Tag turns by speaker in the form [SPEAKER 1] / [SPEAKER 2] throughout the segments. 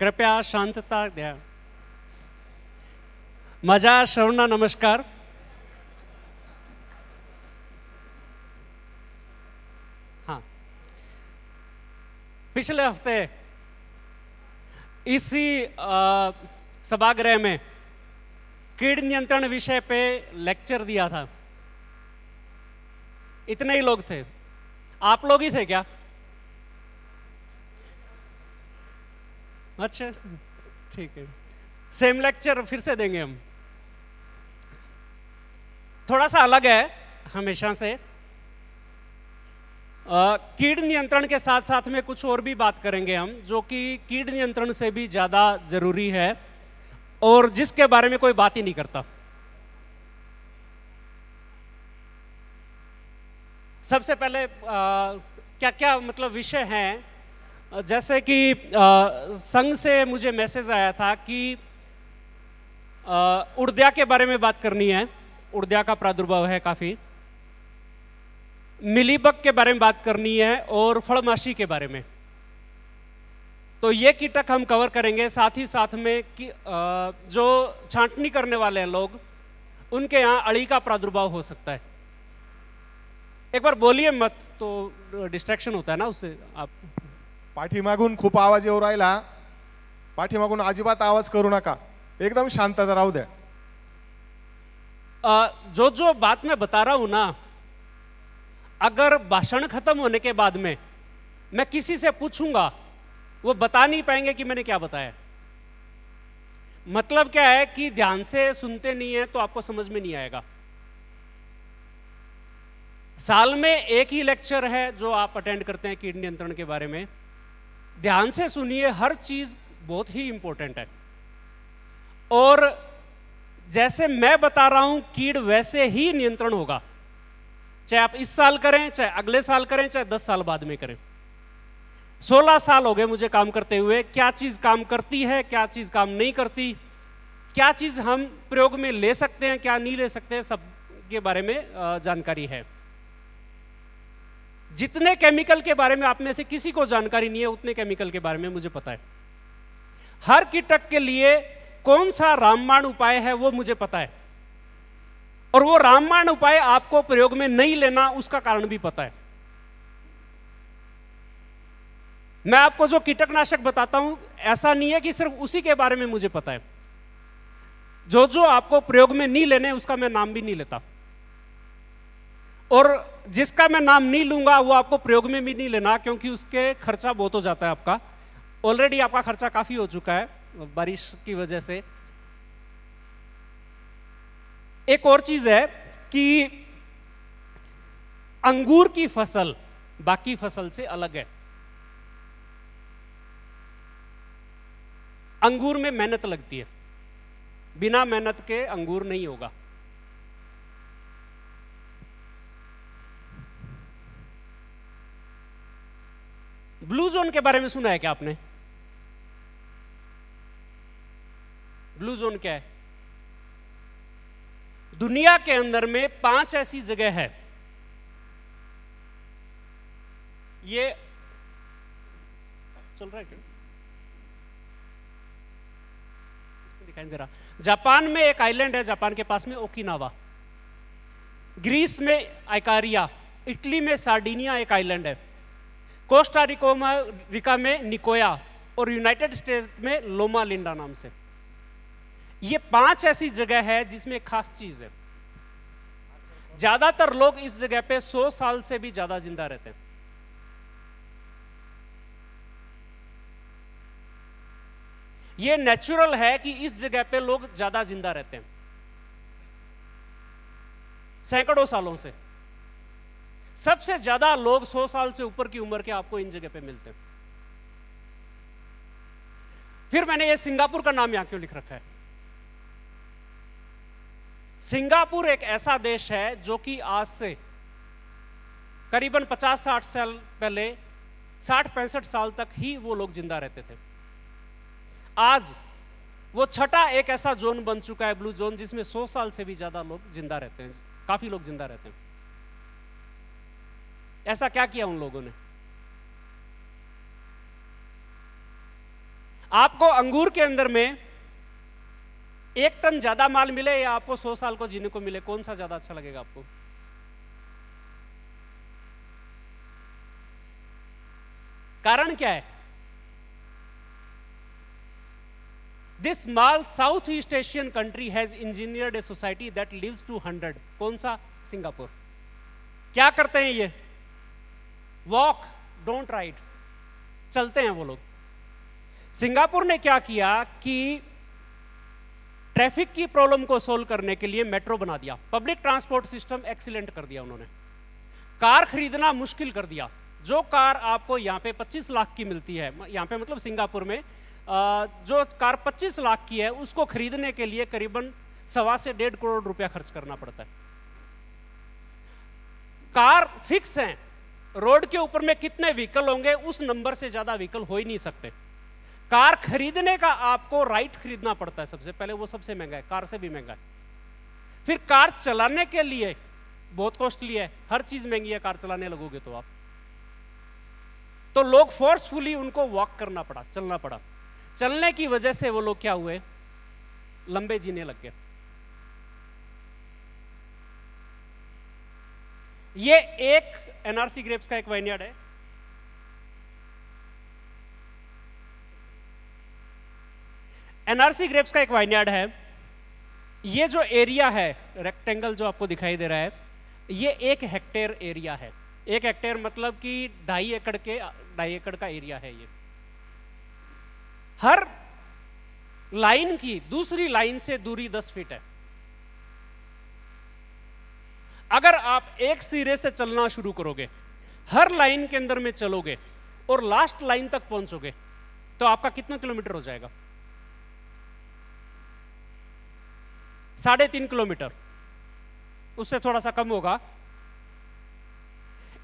[SPEAKER 1] कृपया शांतता द्या. माझ्या श्रवणा नमस्कार. हाँ, पिछले हफ्ते इसी सभागृह में कीट नियंत्रण विषय पे लेक्चर दिया था. इतने ही लोग थे. आप लोग ही थे क्या? अच्छा, ठीक है. सेम लेक्चर फिर से देंगे हम. थोड़ा सा अलग है हमेशा से. कीट नियंत्रण के साथ साथ में कुछ और भी बात करेंगे हम, जो कि कीट नियंत्रण से भी ज्यादा जरूरी है और जिसके बारे में कोई बात ही नहीं करता. सबसे पहले क्या क्या मतलब विषय हैं. जैसे कि संघ से मुझे मैसेज आया था कि उड़दिया के बारे में बात करनी है. उड़दिया का प्रादुर्भाव है काफी. मिलीबग के बारे में बात करनी है और फड़माशी के बारे में. तो ये कीटक हम कवर करेंगे. साथ ही साथ में कि जो छांटनी करने वाले हैं लोग, उनके यहाँ अड़ी का प्रादुर्भाव हो सकता है. एक बार बोलिए मत, तो डिस्ट्रैक्शन होता है ना उससे. आप
[SPEAKER 2] पाठीमागून खूप आवाज येऊ राहिला. पाठीमागून अजिबात आवाज करू नका. एकदम शांतता राहू द्या.
[SPEAKER 1] जो जो बात मैं बता रहा हूं ना, अगर भाषण खत्म होने के बाद में मैं किसी से पूछूंगा, वो बता नहीं पाएंगे कि मैंने क्या बताया. मतलब क्या है कि ध्यान से सुनते नहीं है तो आपको समझ में नहीं आएगा. साल में एक ही लेक्चर है जो आप अटेंड करते हैं कीट नियंत्रण के बारे में. ध्यान से सुनिए, हर चीज बहुत ही इंपॉर्टेंट है. और जैसे मैं बता रहा हूं कीट वैसे ही नियंत्रण होगा, चाहे आप इस साल करें, चाहे अगले साल करें, चाहे 10 साल बाद में करें. 16 साल हो गए मुझे काम करते हुए. क्या चीज काम करती है, क्या चीज काम नहीं करती, क्या चीज हम प्रयोग में ले सकते हैं, क्या नहीं ले सकते, सब के बारे में जानकारी है. जितने केमिकल के बारे में आप में से किसी को जानकारी नहीं है, उतने केमिकल के बारे में मुझे पता है. हर कीटक के लिए कौन सा रामबाण उपाय है वो मुझे पता है. और वो रामबाण उपाय आपको प्रयोग में नहीं लेना, उसका कारण भी पता है. मैं आपको जो कीटकनाशक बताता हूं, ऐसा नहीं है कि सिर्फ उसी के बारे में मुझे पता है. जो जो आपको प्रयोग में नहीं लेने, उसका मैं नाम भी नहीं लेता. और जिसका मैं नाम नहीं लूंगा वो आपको प्रयोग में भी नहीं लेना, क्योंकि उसके खर्चा बहुत हो जाता है आपका. ऑलरेडी आपका खर्चा काफी हो चुका है बारिश की वजह से. एक और चीज है कि अंगूर की फसल बाकी फसल से अलग है. अंगूर में मेहनत लगती है. बिना मेहनत के अंगूर नहीं होगा. ब्लू जोन के बारे में सुना है क्या आपने? ब्लू जोन क्या है? दुनिया के अंदर में 5 ऐसी जगह है. ये चल रहा है क्या? इसमें दिखाई दे रहा. जापान में एक आइलैंड है, जापान के पास में ओकिनावा. ग्रीस में आइकारिया. इटली में सार्डिनिया एक आइलैंड है. कोस्टा रिका में निकोया. और यूनाइटेड स्टेट्स में लोमा लिंडा नाम से. ये 5 ऐसी जगह है जिसमें एक खास चीज है. ज्यादातर लोग इस जगह पे 100 साल से भी ज्यादा जिंदा रहते हैं. ये नेचुरल है कि इस जगह पे लोग ज्यादा जिंदा रहते हैं, सैकड़ों सालों से. सबसे ज्यादा लोग 100 साल से ऊपर की उम्र के आपको इन जगह पे मिलते हैं. फिर मैंने ये सिंगापुर का नाम यहां क्यों लिख रखा है? सिंगापुर एक ऐसा देश है जो कि आज से करीबन 50-60 साल पहले 60-65 साल तक ही वो लोग जिंदा रहते थे. आज वो छठा एक ऐसा जोन बन चुका है, ब्लू जोन, जिसमें 100 साल से भी ज्यादा लोग जिंदा रहते हैं. काफी लोग जिंदा रहते हैं. ऐसा क्या किया उन लोगों ने? आपको अंगूर के अंदर में 1 टन ज्यादा माल मिले या आपको 100 साल को जीने को मिले, कौन सा ज्यादा अच्छा लगेगा आपको? कारण क्या है? This small Southeast Asian country has engineered a society that lives to 100. कौन सा? सिंगापुर। क्या करते हैं ये? वॉक डोंट राइड, चलते हैं वो लोग। सिंगापुर ने क्या किया कि ट्रैफिक की प्रॉब्लम को सोल्व करने के लिए मेट्रो बना दिया, पब्लिक ट्रांसपोर्ट सिस्टम एक्सीलेंट कर दिया उन्होंने। कार खरीदना मुश्किल कर दिया। जो कार आपको यहाँ पे 25 लाख की मिलती है, यहाँ पे मतलब सिंगापुर में जो कार 25 लाख की है उसको खरीदने के लिए करीबन 1.25 से 1.5 करोड़ रुपया खर्च करना पड़ता है। कार फिक्स है, रोड के ऊपर में कितने व्हीकल होंगे उस नंबर से ज्यादा व्हीकल हो ही नहीं सकते। कार खरीदने का आपको राइट खरीदना पड़ता है सबसे पहले, वो सबसे महंगा है, कार से भी महंगा है। फिर कार चलाने के लिए बहुत कॉस्टली है, हर चीज महंगी है कार चलाने लगोगे तो आप। तो लोग फोर्सफुली उनको वॉक करना पड़ा, चलना पड़ा। चलने की वजह से वो लोग क्या हुए? लंबे जीने लग गए। ये एक एनआरसी ग्रेप्स का एक वाइनयार्ड है। एनआरसी ग्रेप्स का एक वाइनयार्ड है। ये जो एरिया है रेक्टेंगल जो आपको दिखाई दे रहा है, ये 1 हेक्टेयर एरिया है। 1 हेक्टेयर मतलब कि 2.5 एकड़ का एरिया है ये। हर लाइन की दूसरी लाइन से दूरी 10 फीट है। अगर आप एक सिरे से चलना शुरू करोगे, हर लाइन के अंदर में चलोगे और लास्ट लाइन तक पहुंचोगे तो आपका कितना किलोमीटर हो जाएगा? 3.5 किलोमीटर, उससे थोड़ा सा कम होगा।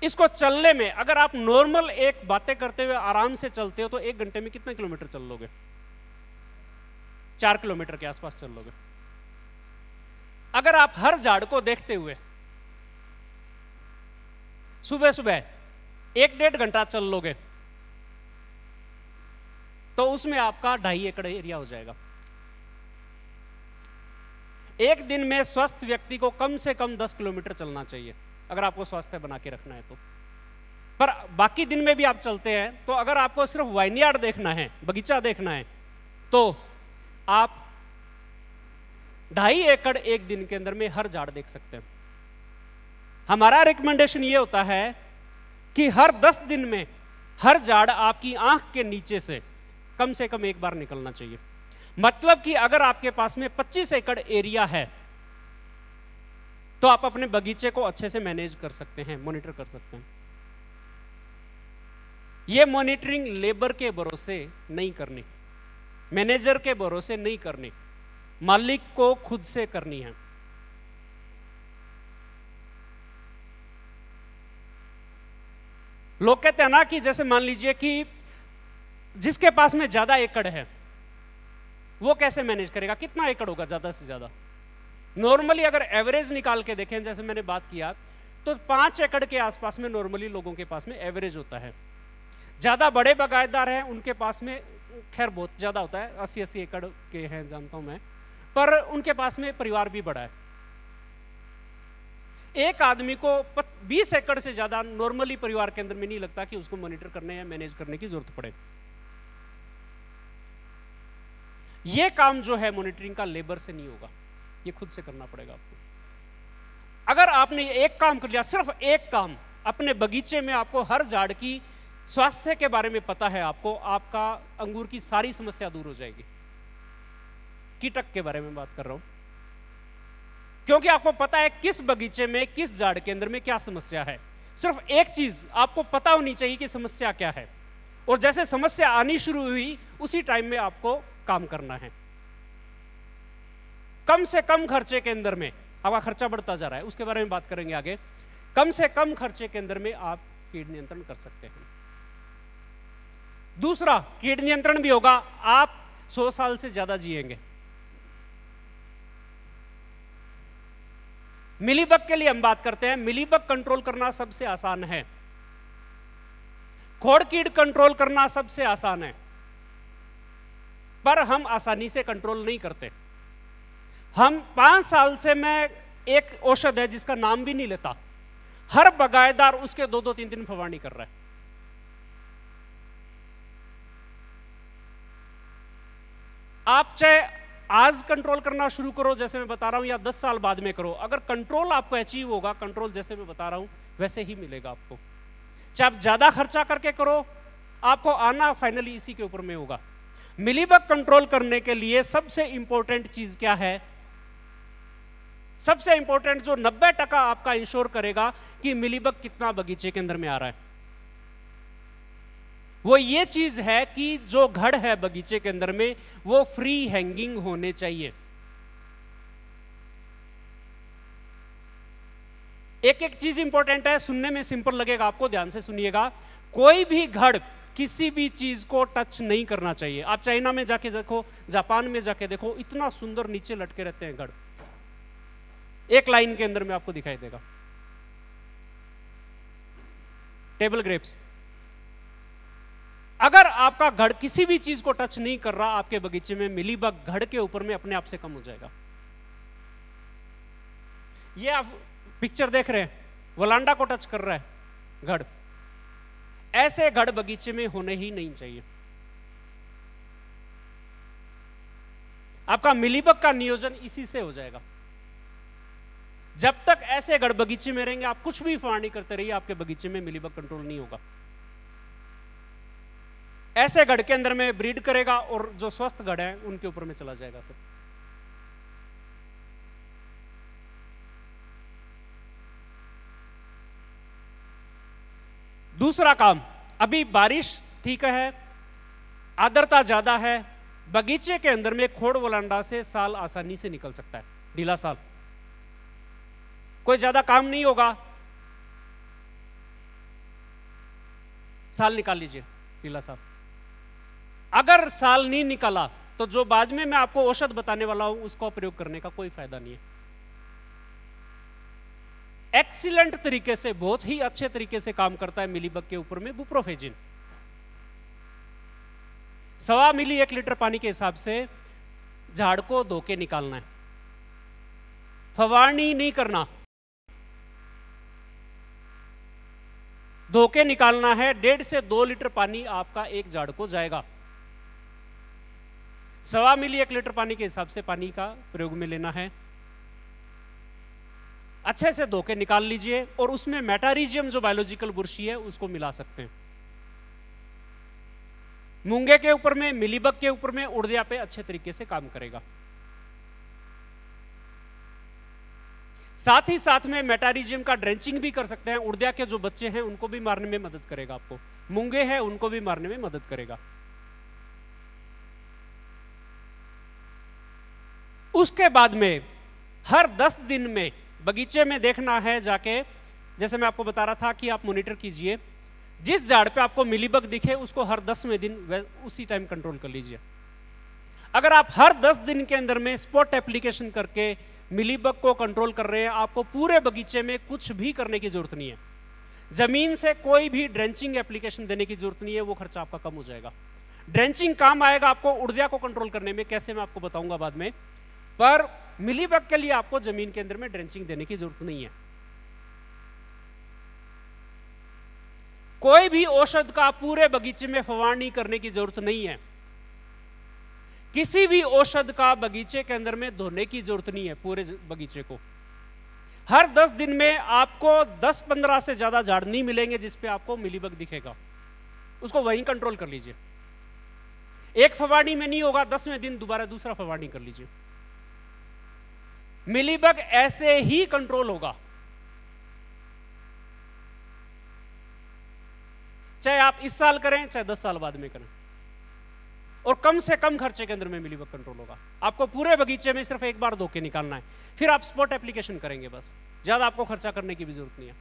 [SPEAKER 1] इसको चलने में अगर आप नॉर्मल एक बातें करते हुए आराम से चलते हो तो 1 घंटे में कितना किलोमीटर चल लोगे? 4 किलोमीटर के आसपास चल लोगे। अगर आप हर झाड़ को देखते हुए सुबह सुबह 1-1.5 घंटा चल लोगे तो उसमें आपका 2.5 एकड़ एरिया हो जाएगा। एक दिन में स्वस्थ व्यक्ति को कम से कम 10 किलोमीटर चलना चाहिए अगर आपको स्वास्थ्य बना के रखना है तो। पर बाकी दिन में भी आप चलते हैं तो अगर आपको सिर्फ वाइनयार्ड देखना है, बगीचा देखना है, तो आप 2.5 एकड़ एक दिन के अंदर में हर झाड़ देख सकते हैं। हमारा रिकमेंडेशन ये होता है कि हर 10 दिन में हर झाड़ आपकी आंख के नीचे से कम एक बार निकलना चाहिए। मतलब कि अगर आपके पास में 25 एकड़ एरिया है तो आप अपने बगीचे को अच्छे से मैनेज कर सकते हैं, मॉनिटर कर सकते हैं। यह मॉनिटरिंग लेबर के भरोसे नहीं करनी, मैनेजर के भरोसे नहीं करनी, मालिक को खुद से करनी है। लोग कहते हैं ना कि जैसे मान लीजिए कि जिसके पास में ज्यादा एकड़ है वो कैसे मैनेज करेगा? कितना एकड़ होगा ज्यादा से ज्यादा? नॉर्मली अगर एवरेज निकाल के देखें, जैसे मैंने बात किया, तो 5 एकड़ के आसपास में नॉर्मली लोगों के पास में एवरेज होता है। ज्यादा बड़े बागायतदार हैं उनके पास में खैर बहुत ज्यादा होता है, 80-80 एकड़ के हैं जानता हूं मैं, पर उनके पास में परिवार भी बड़ा है। एक आदमी को 20 एकड़ से ज्यादा नॉर्मली परिवार के अंदर में नहीं लगता कि उसको मॉनिटर करने या मैनेज करने की जरूरत पड़े। यह काम जो है मॉनिटरिंग का लेबर से नहीं होगा, ये खुद से करना पड़ेगा आपको। अगर आपने एक काम कर लिया, सिर्फ एक काम, अपने बगीचे में आपको हर झाड़ की स्वास्थ्य के बारे में पता है, आपको आपका अंगूर की सारी समस्या दूर हो जाएगी। कीटक के बारे में बात कर रहा हूं क्योंकि आपको पता है किस बगीचे में किस झाड़ के अंदर में क्या समस्या है। सिर्फ एक चीज आपको पता होनी चाहिए कि समस्या क्या है, और जैसे समस्या आनी शुरू हुई उसी टाइम में आपको काम करना है। कम से कम खर्चे के अंदर में आपका खर्चा बढ़ता जा रहा है, उसके बारे में बात करेंगे आगे। कम से कम खर्चे के अंदर में आप कीट नियंत्रण कर सकते हैं। दूसरा, कीट नियंत्रण भी होगा, आप 100 साल से ज्यादा जिएंगे। मिलीबग के लिए हम बात करते हैं। मिलीबग कंट्रोल करना सबसे आसान है, खोड़ कीट कंट्रोल करना सबसे आसान है। पर हम आसानी से कंट्रोल नहीं करते। हम 5 साल से, मैं एक औषध है जिसका नाम भी नहीं लेता, हर बगायतदार उसके 2-3 फवारनी कर रहा है। आप चाहे आज कंट्रोल करना शुरू करो जैसे मैं बता रहा हूं, या 10 साल बाद में करो, अगर कंट्रोल आपको अचीव होगा, कंट्रोल जैसे मैं बता रहा हूं वैसे ही मिलेगा आपको। चाहे आप ज्यादा खर्चा करके करो, आपको आना फाइनली इसी के ऊपर में होगा। मिलीबग कंट्रोल करने के लिए सबसे इंपॉर्टेंट चीज क्या है? सबसे इंपॉर्टेंट जो 90% आपका इंश्योर करेगा कि मिलीबग कितना बगीचे के अंदर में आ रहा है, वो ये चीज है कि जो घड़ है बगीचे के अंदर में वो फ्री हैंगिंग होने चाहिए। एक एक चीज इंपॉर्टेंट है, सुनने में सिंपल लगेगा आपको, ध्यान से सुनिएगा। कोई भी घड़ किसी भी चीज को टच नहीं करना चाहिए। आप चाइना में जाके देखो, जापान में जाके देखो, इतना सुंदर नीचे लटके रहते हैं घड़, एक लाइन के अंदर में आपको दिखाई देगा। टेबल ग्रेप्स, अगर आपका घड़ किसी भी चीज को टच नहीं कर रहा आपके बगीचे में, मिलीबग घड़ के ऊपर में अपने आप से कम हो जाएगा। ये आप पिक्चर देख रहे हैं, वलांडा को टच कर रहा है घड़, ऐसे घड़ बगीचे में होने ही नहीं चाहिए। आपका मिलीबग का नियोजन इसी से हो जाएगा। जब तक ऐसे घड़ बगीचे में रहेंगे, आप कुछ भी फवारनी करते रहिए, आपके बगीचे में मिलीबग कंट्रोल नहीं होगा। ऐसे घड़ के अंदर में ब्रीड करेगा और जो स्वस्थ घड़ है उनके ऊपर में चला जाएगा। फिर दूसरा काम, अभी बारिश ठीक है, आर्द्रता ज्यादा है, बगीचे के अंदर में खोड़ वलांडा से साल आसानी से निकल सकता है, ढीला साल, कोई ज्यादा काम नहीं होगा, साल निकाल लीजिए, ढीला साल। अगर साल नहीं निकाला तो जो बाद में मैं आपको औषध बताने वाला हूं उसका प्रयोग करने का कोई फायदा नहीं है। एक्सीलेंट तरीके से, बहुत ही अच्छे तरीके से काम करता है मिलीबग के ऊपर में बुप्रोफेजिन। 1.25 मिली 1 लीटर पानी के हिसाब से झाड़ को धो के निकालना है, फवारनी नहीं करना, धो के निकालना है। 1.5 से 2 लीटर पानी आपका एक झाड़ को जाएगा। 1.25 मिली 1 लीटर पानी के हिसाब से पानी का प्रयोग में लेना है। अच्छे से धो के निकाल लीजिए और उसमें मेटारिजियम जो बायोलॉजिकल बुरशी है उसको मिला सकते हैं। मूंगे के ऊपर में, मिलीबग के ऊपर में, उड़दिया पे अच्छे तरीके से काम करेगा। साथ ही साथ में मेटारिजियम का ड्रेंचिंग भी कर सकते हैं। उड़दिया के जो बच्चे हैं उनको भी मारने में मदद करेगा, आपको मूंगे हैं उनको भी मारने में मदद करेगा। उसके बाद में हर 10 दिन में बगीचे में देखना है जाके, जैसे मैं आपको बता रहा था कि आप मॉनिटर कीजिए, जिस झाड़ पे आपको मिलीबग दिखे उसको हर 10वें दिन उसी टाइम कंट्रोल कर लीजिए। अगर आप हर 10 दिन के अंदर में स्पॉट एप्लीकेशन करके मिलीबग को कंट्रोल कर रहे हैं, आपको पूरे बगीचे में कुछ भी करने की जरूरत नहीं है। जमीन से कोई भी ड्रेंचिंग एप्लीकेशन देने की जरूरत नहीं है, वो खर्चा आपका कम हो जाएगा। ड्रेंचिंग काम आएगा आपको उड़दिया को कंट्रोल करने में, कैसे मैं आपको बताऊंगा बाद में, पर मिलीबग के लिए आपको जमीन के अंदर में ड्रेंचिंग देने की जरूरत नहीं है। कोई भी औषध का पूरे बगीचे में फवारनी करने की जरूरत नहीं है। किसी भी औषध का बगीचे के अंदर में धोने की जरूरत नहीं है। पूरे बगीचे को हर 10 दिन में आपको 10-15 से ज्यादा झाड़ नहीं मिलेंगे जिसपे आपको मिलीबग दिखेगा, उसको वहीं कंट्रोल कर लीजिए। एक फवारनी में नहीं होगा, 10वें दिन दोबारा दूसरा फवारनी कर लीजिए। मिलीबग ऐसे ही कंट्रोल होगा, चाहे आप इस साल करें चाहे 10 साल बाद में करें, और कम से कम खर्चे के अंदर में मिलीबग कंट्रोल होगा। आपको पूरे बगीचे में सिर्फ एक बार धो के निकालना है, फिर आप स्पॉट एप्लीकेशन करेंगे, बस ज्यादा आपको खर्चा करने की भी जरूरत नहीं है।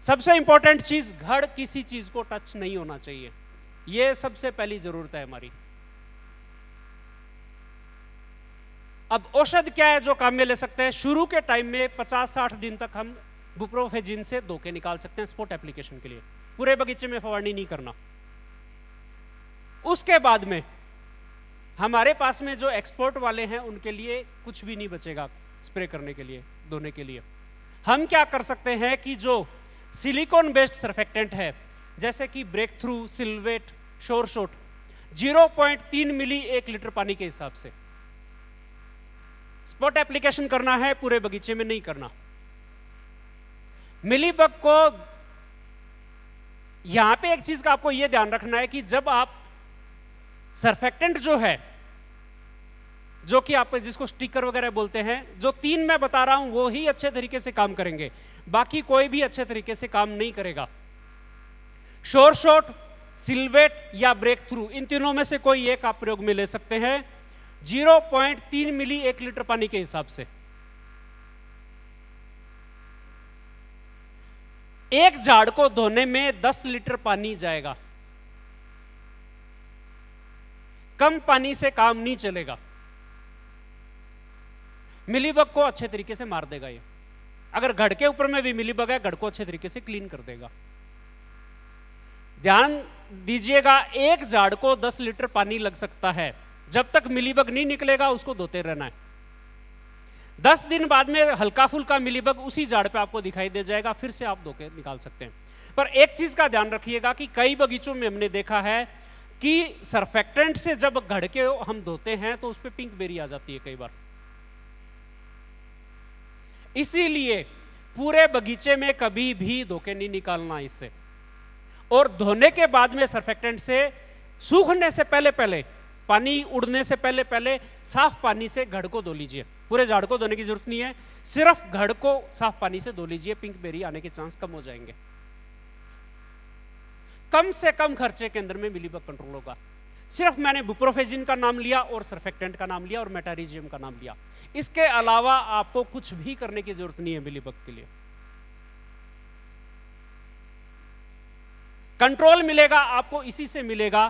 [SPEAKER 1] सबसे इंपॉर्टेंट चीज, घड़ किसी चीज को टच नहीं होना चाहिए, यह सबसे पहली जरूरत है हमारी। अब औषध क्या है जो काम में ले सकते हैं? शुरू के टाइम में 50-60 दिन तक हम बुप्रोफेजिन से धो के निकाल सकते हैं स्पॉट एप्लीकेशन के लिए, पूरे बगीचे में फवारनी नहीं करना। उसके बाद में हमारे पास में जो एक्सपोर्ट वाले हैं उनके लिए कुछ भी नहीं बचेगा स्प्रे करने के लिए, धोने के लिए। हम क्या कर सकते हैं कि जो सिलिकॉन बेस्ड सर्फेक्टेंट है जैसे कि ब्रेक थ्रू, सिल्वेट, शोर शॉट, 0.3 मिली 1 लीटर पानी के हिसाब से स्पॉट एप्लीकेशन करना है, पूरे बगीचे में नहीं करना। मिलीबग को यहां पे एक चीज का आपको यह ध्यान रखना है कि जब आप सर्फेक्टेंट जो है, जो कि आप जिसको स्टिकर वगैरह बोलते हैं, जो 3 मैं बता रहा हूं वो ही अच्छे तरीके से काम करेंगे, बाकी कोई भी अच्छे तरीके से काम नहीं करेगा। शोर शॉट, सिल्वेट या ब्रेक थ्रू, इन तीनों में से कोई एक आप प्रयोग में ले सकते हैं 0.3 मिली 1 लीटर पानी के हिसाब से। एक झाड़ को धोने में 10 लीटर पानी जाएगा, कम पानी से काम नहीं चलेगा। मिलीबग को अच्छे तरीके से मार देगा ये। अगर घड़ के ऊपर में भी मिलीबग है, घड़ को अच्छे तरीके से क्लीन कर देगा। ध्यान दीजिएगा, एक झाड़ को 10 लीटर पानी लग सकता है, जब तक मिलीबग नहीं निकलेगा उसको धोते रहना है। 10 दिन बाद में हल्का फुल्का मिलीबग उसी झाड़ पे आपको दिखाई दे जाएगा, फिर से आप धो के निकाल सकते हैं। पर एक चीज का ध्यान रखिएगा कि कई बगीचों में हमने देखा है कि सर्फेक्टेंट से जब घड़ के हम धोते हैं तो उस पर पिंक बेरी आ जाती है कई बार। इसीलिए पूरे बगीचे में कभी भी धोके नहीं निकालना इससे। और धोने के बाद में सर्फेक्टेंट से सूखने से पहले पहले, पानी उड़ने से पहले पहले साफ पानी से घड़ को धो लीजिए। पूरे झाड़ को धोने की जरूरत नहीं है, सिर्फ घड़ को साफ पानी से धो लीजिए, पिंक बेरी आने के चांस कम हो जाएंगे। कम से कम खर्चे के अंदर में मिलीबग कंट्रोल होगा। सिर्फ मैंने बुप्रोफेजिन का नाम लिया और सर्फेक्टेंट का नाम लिया और मेटारिजियम का नाम लिया, इसके अलावा आपको कुछ भी करने की जरूरत नहीं है मिलीबग के लिए। कंट्रोल मिलेगा आपको इसी से मिलेगा।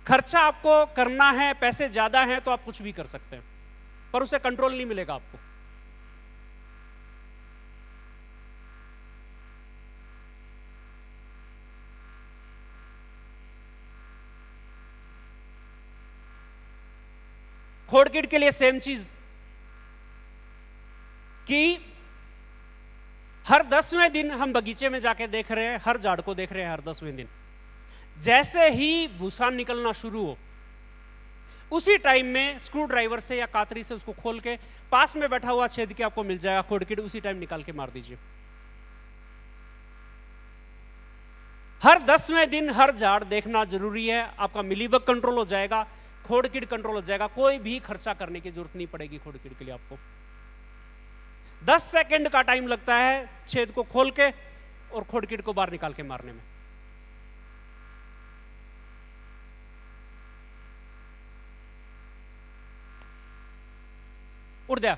[SPEAKER 1] खर्चा आपको करना है, पैसे ज्यादा हैं तो आप कुछ भी कर सकते हैं, पर उसे कंट्रोल नहीं मिलेगा आपको। खोड़कीड़ के लिए सेम चीज कि हर 10वें दिन हम बगीचे में जाके देख रहे हैं, हर झाड़ को देख रहे हैं हर 10वें दिन, जैसे ही भूसा निकलना शुरू हो उसी टाइम में स्क्रू ड्राइवर से या कातरी से उसको खोल के पास में बैठा हुआ छेद के आपको मिल जाएगा खोड़कीड़, उसी टाइम निकाल के मार दीजिए। हर 10वें दिन हर झाड़ देखना जरूरी है, आपका मिलीबग कंट्रोल हो जाएगा, खोड़कीड़ कंट्रोल हो जाएगा। कोई भी खर्चा करने की जरूरत नहीं पड़ेगी खोड़कीड़ के लिए। आपको 10 सेकंड का टाइम लगता है छेद को खोल के और खोड़कीड़ को बाहर निकाल के मारने में। उड़ गया।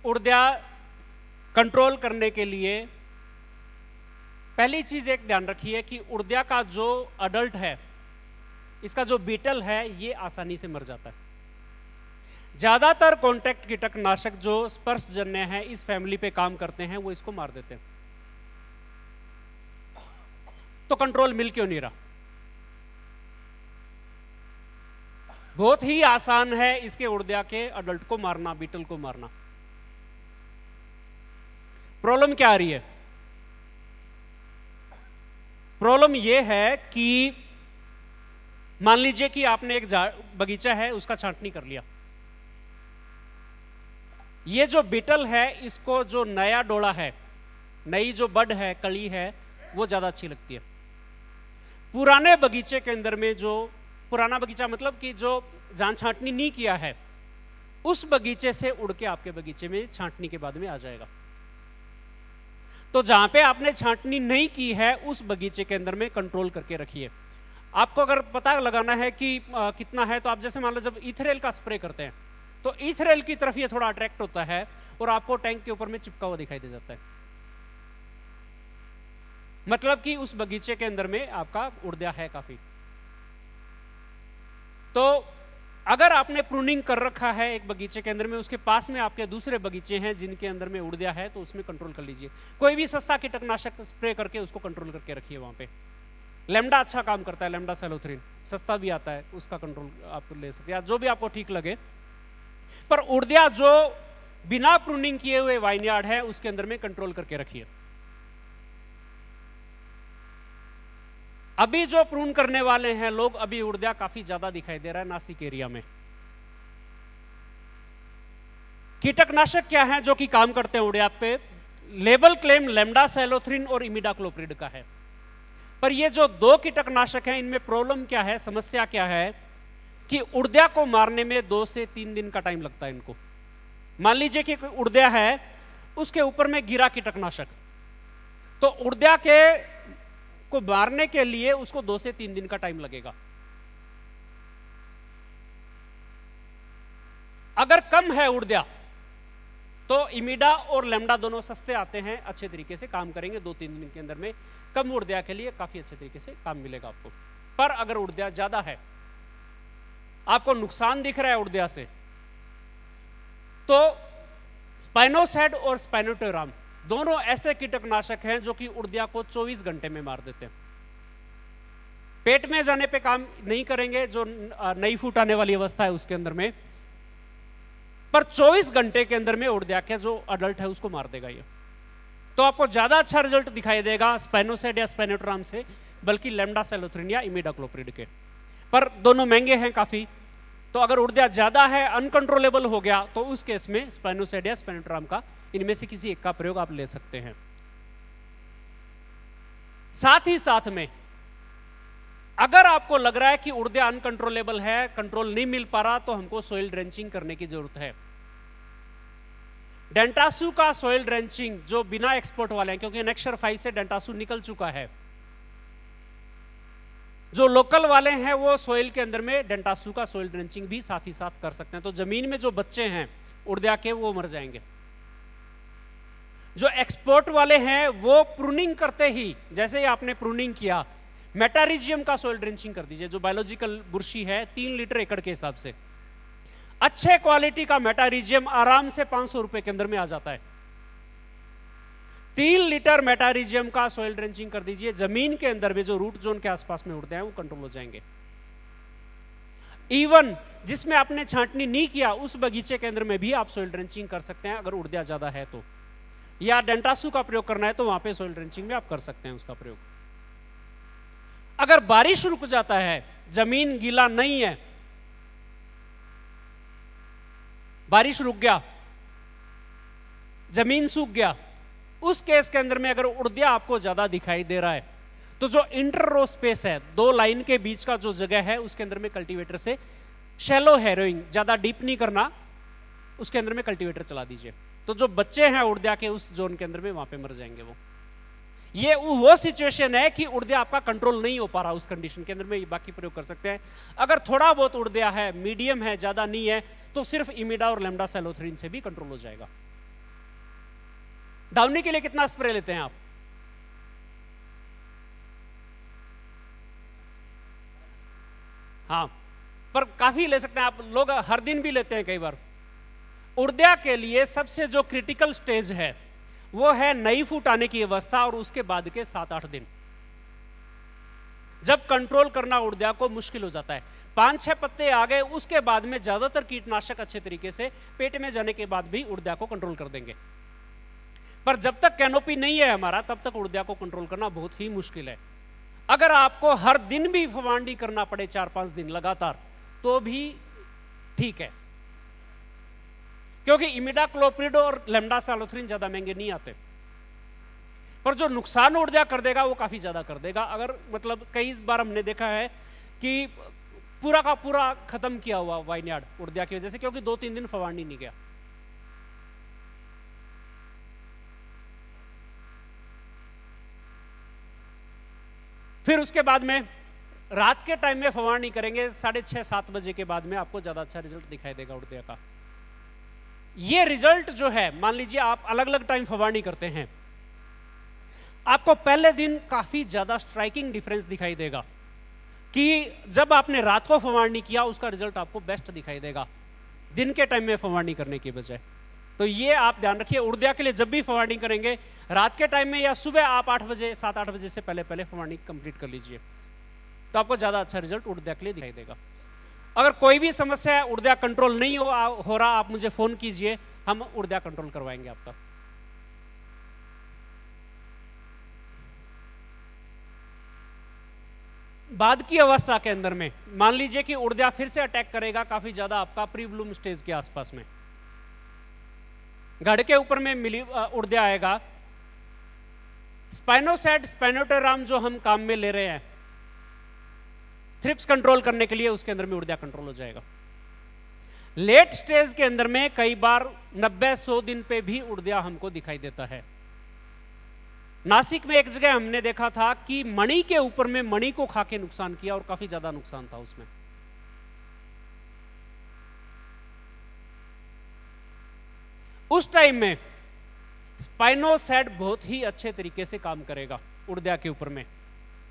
[SPEAKER 1] उड़दिया कंट्रोल करने के लिए पहली चीज एक ध्यान रखिए कि उड़दिया का जो अडल्ट है, इसका जो बीटल है, ये आसानी से मर जाता है। ज्यादातर कॉन्टैक्ट कीटकनाशक जो स्पर्शजन्य है इस फैमिली पे काम करते हैं, वो इसको मार देते हैं। तो कंट्रोल मिल क्यों नहीं रहा? बहुत ही आसान है इसके उड़दिया के अडल्ट को मारना, बीटल को मारना। प्रॉब्लम क्या आ रही है? प्रॉब्लम यह है कि मान लीजिए कि आपने एक बगीचा है, उसका छांटनी कर लिया। ये जो बीटल है, इसको जो नया डोड़ा है, नई जो बड है, कली है, वो ज्यादा अच्छी लगती है। पुराने बगीचे के अंदर में, जो पुराना बगीचा मतलब कि जो जहां छांटनी नहीं किया है, उस बगीचे से उड़ के आपके बगीचे में छांटनी के बाद में आ जाएगा। तो जहां पे आपने छांटनी नहीं की है उस बगीचे के अंदर में कंट्रोल करके रखिए। आपको अगर पता लगाना है कि कितना है, तो आप जैसे मान लो जब इथरेल का स्प्रे करते हैं तो इथरेल की तरफ ये थोड़ा अट्रैक्ट होता है और आपको टैंक के ऊपर में चिपका हुआ दिखाई दे जाता है, मतलब कि उस बगीचे के अंदर में आपका उड़दिया है काफी। तो अगर आपने प्रूनिंग कर रखा है एक बगीचे के अंदर में, उसके पास में आपके दूसरे बगीचे हैं जिनके अंदर में उड़दिया है, तो उसमें कंट्रोल कर लीजिए। कोई भी सस्ता कीटनाशक स्प्रे करके उसको कंट्रोल करके रखिए वहां पे। लैम्डा अच्छा काम करता है, लैम्डा सेलोथ्रीन सस्ता भी आता है, उसका कंट्रोल आप ले सकते हैं, जो भी आपको ठीक लगे। पर उड़दिया जो बिना प्रूनिंग किए हुए वाइनयार्ड है उसके अंदर में कंट्रोल करके रखिए। अभी जो प्रून करने वाले हैं लोग, अभी उड़दिया काफी ज्यादा दिखाई दे रहा है नासिक एरिया में। कीटनाशक क्या है जो कि काम करते हैं उड़दिया पे? लेबल क्लेम लैम्डा सेलोथ्रीन और इमिडाक्लोप्रिड का है, पर ये जो दो कीटनाशक हैं इनमें प्रॉब्लम क्या है, समस्या क्या है कि उड़दिया को मारने में 2 से 3 दिन का टाइम लगता है इनको। मान लीजिए कि उड़दिया है, उसके ऊपर में गिरा कीटनाशक, तो उड़दिया के को मारने के लिए उसको 2 से 3 दिन का टाइम लगेगा। अगर कम है उड़दिया तो इमिडा और लैम्डा दोनों सस्ते आते हैं, अच्छे तरीके से काम करेंगे 2-3 दिन के अंदर में। कम उड़दिया के लिए काफी अच्छे तरीके से काम मिलेगा आपको। पर अगर उड़दिया ज्यादा है, आपको नुकसान दिख रहा है उड़दिया से, तो स्पाइनोसैड और स्पाइनोटेराम दोनों ऐसे कीटनाशक हैं जो कि उड़दिया को 24 घंटे में मार देते हैं। पेट में जाने पे काम नहीं करेंगे, जो नई फूट आने वाली अवस्था है उसके अंदर में, पर 24 घंटे के अंदर में उड़दिया के जो अडल्ट है उसको मार देगा ये। तो आपको ज्यादा अच्छा रिजल्ट दिखाई देगा स्पाइनोसैड या स्पाइनोटेराम से, बल्कि लैम्डा सेलोथ्रीन या इमिडाक्लोप्रिड के। पर दोनों महंगे हैं काफी, तो अगर उड़दिया ज्यादा है, अनकंट्रोलेबल हो गया, तो उस केस में स्पाइनोसैड या स्पाइनोटेराम का इनमें से किसी एक का प्रयोग आप ले सकते हैं। साथ ही साथ में अगर आपको लग रहा है कि उड़दिया अनकंट्रोलेबल है, कंट्रोल नहीं मिल पा रहा, तो हमको सॉइल ड्रेंचिंग करने की जरूरत है। डेंटासू का सॉइल ड्रेंचिंग जो बिना एक्सपोर्ट वाले हैं, क्योंकि नेक्सर 5 से डेंटासू निकल चुका है, जो लोकल वाले हैं वो सॉइल के अंदर में डेंटासू का सॉइल ड्रेंचिंग भी साथ ही साथ कर सकते हैं। तो जमीन में जो बच्चे हैं उड़दिया के वो मर जाएंगे। जो एक्सपोर्ट वाले हैं वो प्रूनिंग करते ही, जैसे ही आपने प्रूनिंग किया, मेटारिजियम का सॉइल ड्रेंचिंग कर दीजिए। जो बायोलॉजिकल बुरशी है 3 लीटर एकड़ के हिसाब से, अच्छे क्वालिटी का मेटारिजियम आराम से 500 रुपए के अंदर में आ जाता है। 3 लीटर मेटारिजियम का सॉइल ड्रेंचिंग कर दीजिए। जमीन के अंदर में जो रूट जोन के आसपास में उड़ते हैं वो कंट्रोल हो जाएंगे। इवन जिसमें आपने छांटनी नहीं किया उस बगीचे के अंदर में भी आप सॉइल ड्रेंचिंग कर सकते हैं, अगर उड़दिया ज्यादा है तो, या डेंटासू का प्रयोग करना है तो वहां पे सॉइल ड्रेंचिंग में आप कर सकते हैं उसका प्रयोग। अगर बारिश रुक जाता है, जमीन गीला नहीं है, बारिश रुक गया, जमीन सूख गया, उस केस के अंदर में अगर उड़दिया आपको ज्यादा दिखाई दे रहा है, तो जो इंटर रो स्पेस है, 2 लाइन के बीच का जो जगह है, उसके अंदर में कल्टीवेटर से शैलो हैरोइंग, ज्यादा डीप नहीं करना, उसके अंदर में कल्टीवेटर चला दीजिए। तो जो बच्चे हैं उड़दिया के उस जोन के अंदर में, वहां पे मर जाएंगे वो। ये वो सिचुएशन है कि उड़दिया आपका कंट्रोल नहीं हो पा रहा, उस कंडीशन के अंदर में ये बाकी प्रयोग कर सकते हैं। अगर थोड़ा बहुत उड़दिया है, मीडियम है, ज्यादा नहीं है, तो सिर्फ इमिडा और लैम्डा सेलोथ्रीन से भी कंट्रोल हो जाएगा। डाउनी के लिए कितना स्प्रे लेते हैं आप? हाँ, पर काफी ले सकते हैं आप, लोग हर दिन भी लेते हैं कई बार। उड़दिया के लिए सबसे जो क्रिटिकल स्टेज है वो है नई फूट आने की अवस्था और उसके बाद के 7-8 दिन, जब कंट्रोल करना उड़दिया को मुश्किल हो जाता है। 5-6 पत्ते आ गए, उसके बाद में ज्यादातर कीटनाशक अच्छे तरीके से पेट में जाने के बाद भी उड़दिया को कंट्रोल कर देंगे। पर जब तक कैनोपी नहीं है हमारा, तब तक उड़दिया को कंट्रोल करना बहुत ही मुश्किल है। अगर आपको हर दिन भी फवांडी करना पड़े 4-5 दिन लगातार, तो भी ठीक है, क्योंकि इमिडाक्लोप्रिड और लैम्डा सेलोथ्रीन ज्यादा महंगे नहीं आते। पर जो नुकसान उड़दिया कर देगा वो काफी ज्यादा कर देगा। अगर मतलब कई बार हमने देखा है कि पूरा का पूरा खत्म किया हुआ वाइनयार्ड उड़दिया की वजह से, क्योंकि 2-3 दिन फवांडी नहीं गया। फिर उसके बाद में रात के टाइम में फवांडी करेंगे, 6:30-7 बजे के बाद में आपको ज्यादा अच्छा रिजल्ट दिखाई देगा उड़दिया का। ये रिजल्ट जो है, मान लीजिए आप अलग अलग टाइम फवांडी करते हैं, आपको पहले दिन काफी ज्यादा स्ट्राइकिंग डिफरेंस दिखाई देगा कि जब आपने रात को फवारनी किया उसका रिजल्ट आपको बेस्ट दिखाई देगा दिन के टाइम में फवारनी करने की बजाय। तो ये आप ध्यान रखिए, उड़दिया के लिए जब भी फवारनी करेंगे रात के टाइम में या सुबह आप 8 बजे 7-8 बजे से पहले फवारनी कंप्लीट कर लीजिए, तो आपको ज्यादा अच्छा रिजल्ट उड़दिया के लिए दिखाई देगा। अगर कोई भी समस्या है, उड़दिया कंट्रोल नहीं हो रहा, आप मुझे फोन कीजिए, हम उड़दिया कंट्रोल करवाएंगे आपका। बाद की अवस्था के अंदर में मान लीजिए कि उड़दिया फिर से अटैक करेगा काफी ज्यादा आपका प्री ब्लूम स्टेज के आसपास में, घड़ के ऊपर में मिली उड़दिया आएगा, स्पाइनोसाइड स्पाइनोटेराम जो हम काम में ले रहे हैं थ्रिप्स कंट्रोल करने के लिए, उसके अंदर में उड़दिया कंट्रोल हो जाएगा। लेट स्टेज के अंदर में कई बार 90-100 दिन पे भी उड़दिया हमको दिखाई देता है। नासिक में एक जगह हमने देखा था कि मणि के ऊपर में मणि को खा के नुकसान किया और काफी ज्यादा नुकसान था उसमें। उस टाइम में स्पाइनोसाइड बहुत ही अच्छे तरीके से काम करेगा उड़दिया के ऊपर में।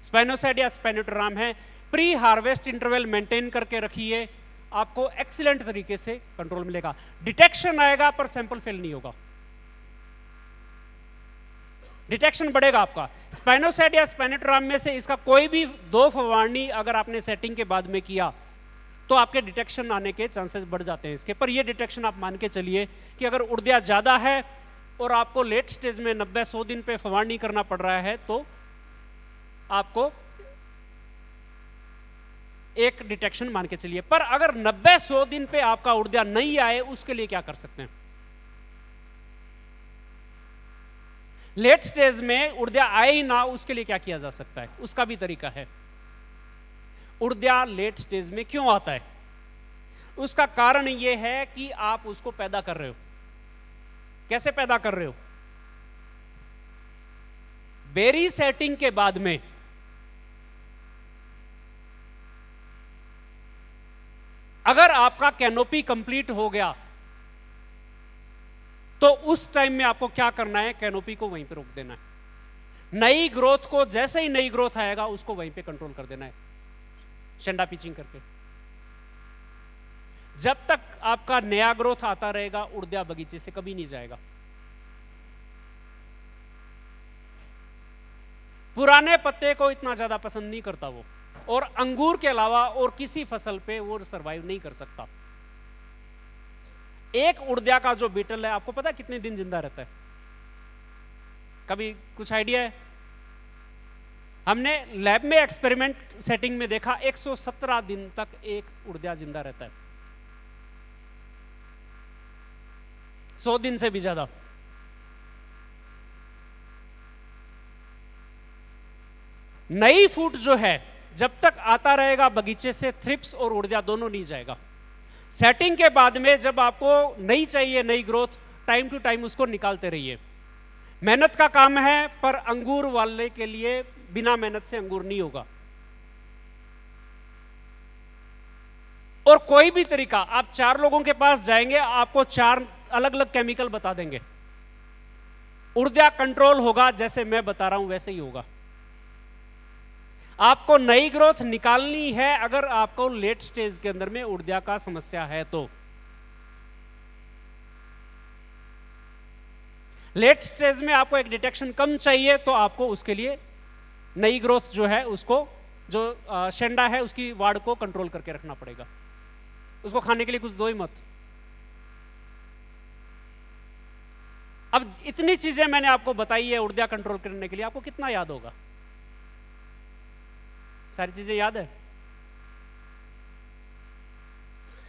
[SPEAKER 1] स्पाइनोसाइड या स्पाइनोटेराम है, प्री हार्वेस्ट इंटरवल मेंटेन करके रखिए, आपको एक्सीलेंट तरीके से कंट्रोल मिलेगा। डिटेक्शन आएगा पर सैंपल फेल नहीं होगा, डिटेक्शन बढ़ेगा आपका। स्पाइनोसाइड या स्पाइनोटेराम में से इसका कोई भी 2 फवारनी अगर आपने सेटिंग के बाद में किया तो आपके डिटेक्शन आने के चांसेस बढ़ जाते हैं इसके। पर ये डिटेक्शन आप मान के चलिए कि अगर उड़दिया ज्यादा है और आपको लेट स्टेज में 90-100 दिन पे फवारनी करना पड़ रहा है तो आपको एक डिटेक्शन मान के चलिए। पर अगर 90-100 दिन पे आपका उड़दिया नहीं आए, उसके लिए क्या कर सकते हैं? लेट स्टेज में उड़दिया आए ही ना, उसके लिए क्या किया जा सकता है? उसका भी तरीका है। उड़दिया लेट स्टेज में क्यों आता है? उसका कारण यह है कि आप उसको पैदा कर रहे हो। कैसे पैदा कर रहे हो? बेरी सेटिंग के बाद में अगर आपका कैनोपी कंप्लीट हो गया तो उस टाइम में आपको क्या करना है? कैनोपी को वहीं पे रोक देना है। नई ग्रोथ को, जैसे ही नई ग्रोथ आएगा उसको वहीं पे कंट्रोल कर देना है शेंडा पिचिंग करके। जब तक आपका नया ग्रोथ आता रहेगा उड़दिया बगीचे से कभी नहीं जाएगा। पुराने पत्ते को इतना ज्यादा पसंद नहीं करता वो, और अंगूर के अलावा और किसी फसल पे वो सरवाइव नहीं कर सकता। एक उड़दिया का जो बीटल है, आपको पता है कितने दिन जिंदा रहता है? कभी कुछ आइडिया है? हमने लैब में एक्सपेरिमेंट सेटिंग में देखा 117 दिन तक एक उड़दिया जिंदा रहता है, 100 दिन से भी ज्यादा। नई फूट जो है जब तक आता रहेगा बगीचे से, थ्रिप्स और उड़दिया दोनों नहीं जाएगा। सेटिंग के बाद में जब आपको नहीं चाहिए नई ग्रोथ, टाइम टू टाइम उसको निकालते रहिए। मेहनत का काम है, पर अंगूर वाले के लिए बिना मेहनत से अंगूर नहीं होगा। और कोई भी तरीका, आप 4 लोगों के पास जाएंगे, आपको 4 अलग अलग केमिकल बता देंगे, उड़दिया कंट्रोल होगा जैसे मैं बता रहा हूं वैसे ही होगा। आपको नई ग्रोथ निकालनी है अगर आपको लेट स्टेज के अंदर में उड़दिया का समस्या है तो। लेट स्टेज में आपको एक डिटेक्शन कम चाहिए तो आपको उसके लिए नई ग्रोथ जो है उसको, जो शेंडा है उसकी वार्ड को कंट्रोल करके रखना पड़ेगा। उसको खाने के लिए कुछ दो ही मत। अब इतनी चीजें मैंने आपको बताई है उड़दिया कंट्रोल करने के लिए, आपको कितना याद होगा? सारी चीजें याद है?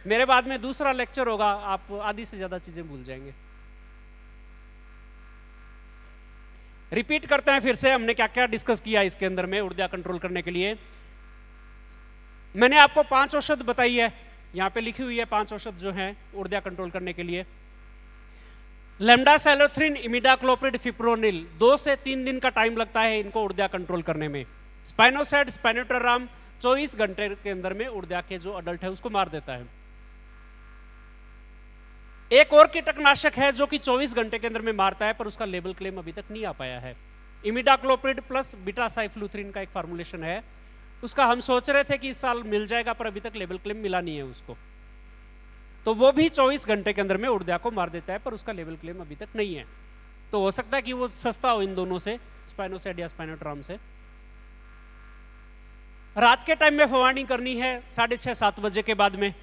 [SPEAKER 1] मेरे बाद में दूसरा लेक्चर होगा, आप आधी से ज्यादा चीजें भूल जाएंगे। रिपीट करते हैं फिर से, हमने क्या क्या डिस्कस किया इसके अंदर में उड़दिया कंट्रोल करने के लिए। मैंने आपको 5 औषध बताई है, यहां पे लिखी हुई है 5 औषध जो है उड़दिया कंट्रोल करने के लिए। लेम्डासाइलोथ्रिन, इमिडाक्लोप्रिड, फिप्रोनिल, 2 से 3 दिन का टाइम लगता है इनको उड़दिया कंट्रोल करने में। स्पाइनोसाइड, स्पाइनोटेराम 24 घंटे के अंदर में उड़दिया के जो अडल्ट है उसको मार देता है। एक और कीटनाशक है जो कि 24 घंटे के अंदर में मारता है, पर उसका लेबल क्लेम अभी तक नहीं आ पाया है। इमिडाक्लोप्रिड प्लस बीटासाइफ्लुथ्रिन का एक फार्मूलेशन है, उसका हम सोच रहे थे कि इस साल मिल जाएगा, पर अभी तक लेवल क्लेम मिला नहीं है उसको। तो वो भी 24 घंटे के अंदर में उड़दिया को मार देता है, पर उसका लेवल क्लेम अभी तक नहीं है। तो हो सकता है कि वो सस्ता हो इन दोनों से, स्पाइनोसैड या स्पाइनोट्राम से। रात के टाइम में फवारनी करनी है 6:30-7 बजे के बाद में।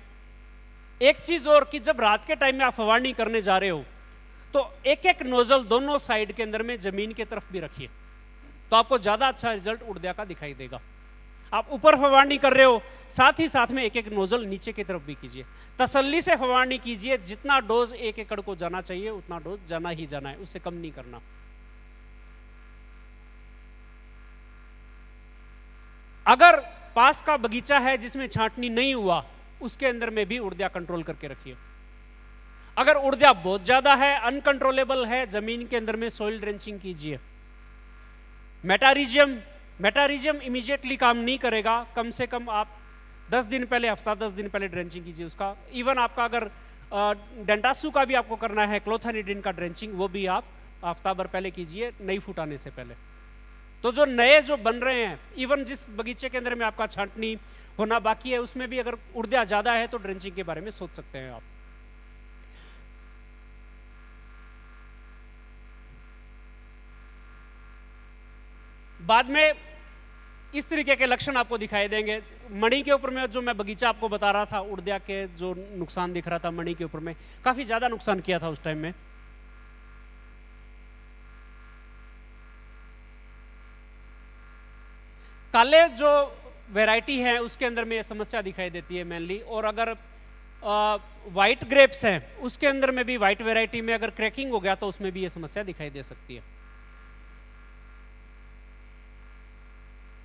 [SPEAKER 1] एक चीज और कि जब रात के टाइम में आप फवारनी करने जा रहे हो तो एक एक नोजल दोनों साइड के अंदर में जमीन की तरफ भी रखिए, तो आपको ज्यादा अच्छा रिजल्ट उड़दिया का दिखाई देगा। आप ऊपर फवारनी कर रहे हो, साथ ही साथ में एक एक नोजल नीचे की तरफ भी कीजिए। तसल्ली से फवारनी कीजिए, जितना डोज 1 एकड़ को जाना चाहिए उतना डोज जाना ही जाना है, उससे कम नहीं करना। अगर पास का बगीचा है जिसमें छांटनी नहीं हुआ, उसके अंदर में भी उड़दिया कंट्रोल करके रखिए। अगर उड़दिया बहुत ज्यादा है, अनकंट्रोलेबल है, जमीन के अंदर में सॉइल ड्रेंचिंग कीजिए। मेटारिजियम इमीडिएटली काम नहीं करेगा, कम से कम आप 10 दिन पहले, हफ्ता 10 दिन पहले ड्रेंचिंग कीजिए उसका। इवन आपका अगर डेंटासू का भी आपको करना है, क्लोथानिडिन का ड्रेंचिंग, वो भी आप हफ्ता भर पहले कीजिए, नई फूट आने से पहले। तो जो नए जो बन रहे हैं, इवन जिस बगीचे के अंदर में आपका छांटनी होना बाकी है, उसमें भी अगर उड़दिया ज्यादा है तो ड्रेंचिंग के बारे में सोच सकते हैं आप। बाद में इस तरीके के लक्षण आपको दिखाई देंगे। मणि के ऊपर में जो मैं बगीचा आपको बता रहा था, उड़दिया के जो नुकसान दिख रहा था मणि के ऊपर में, काफी ज्यादा नुकसान किया था उस टाइम में। काले जो वैरायटी है उसके अंदर में ये समस्या दिखाई देती है मेनली। और अगर वाइट ग्रेप्स हैं उसके अंदर में भी, वाइट वैरायटी में अगर क्रैकिंग हो गया तो उसमें भी ये समस्या दिखाई दे सकती है।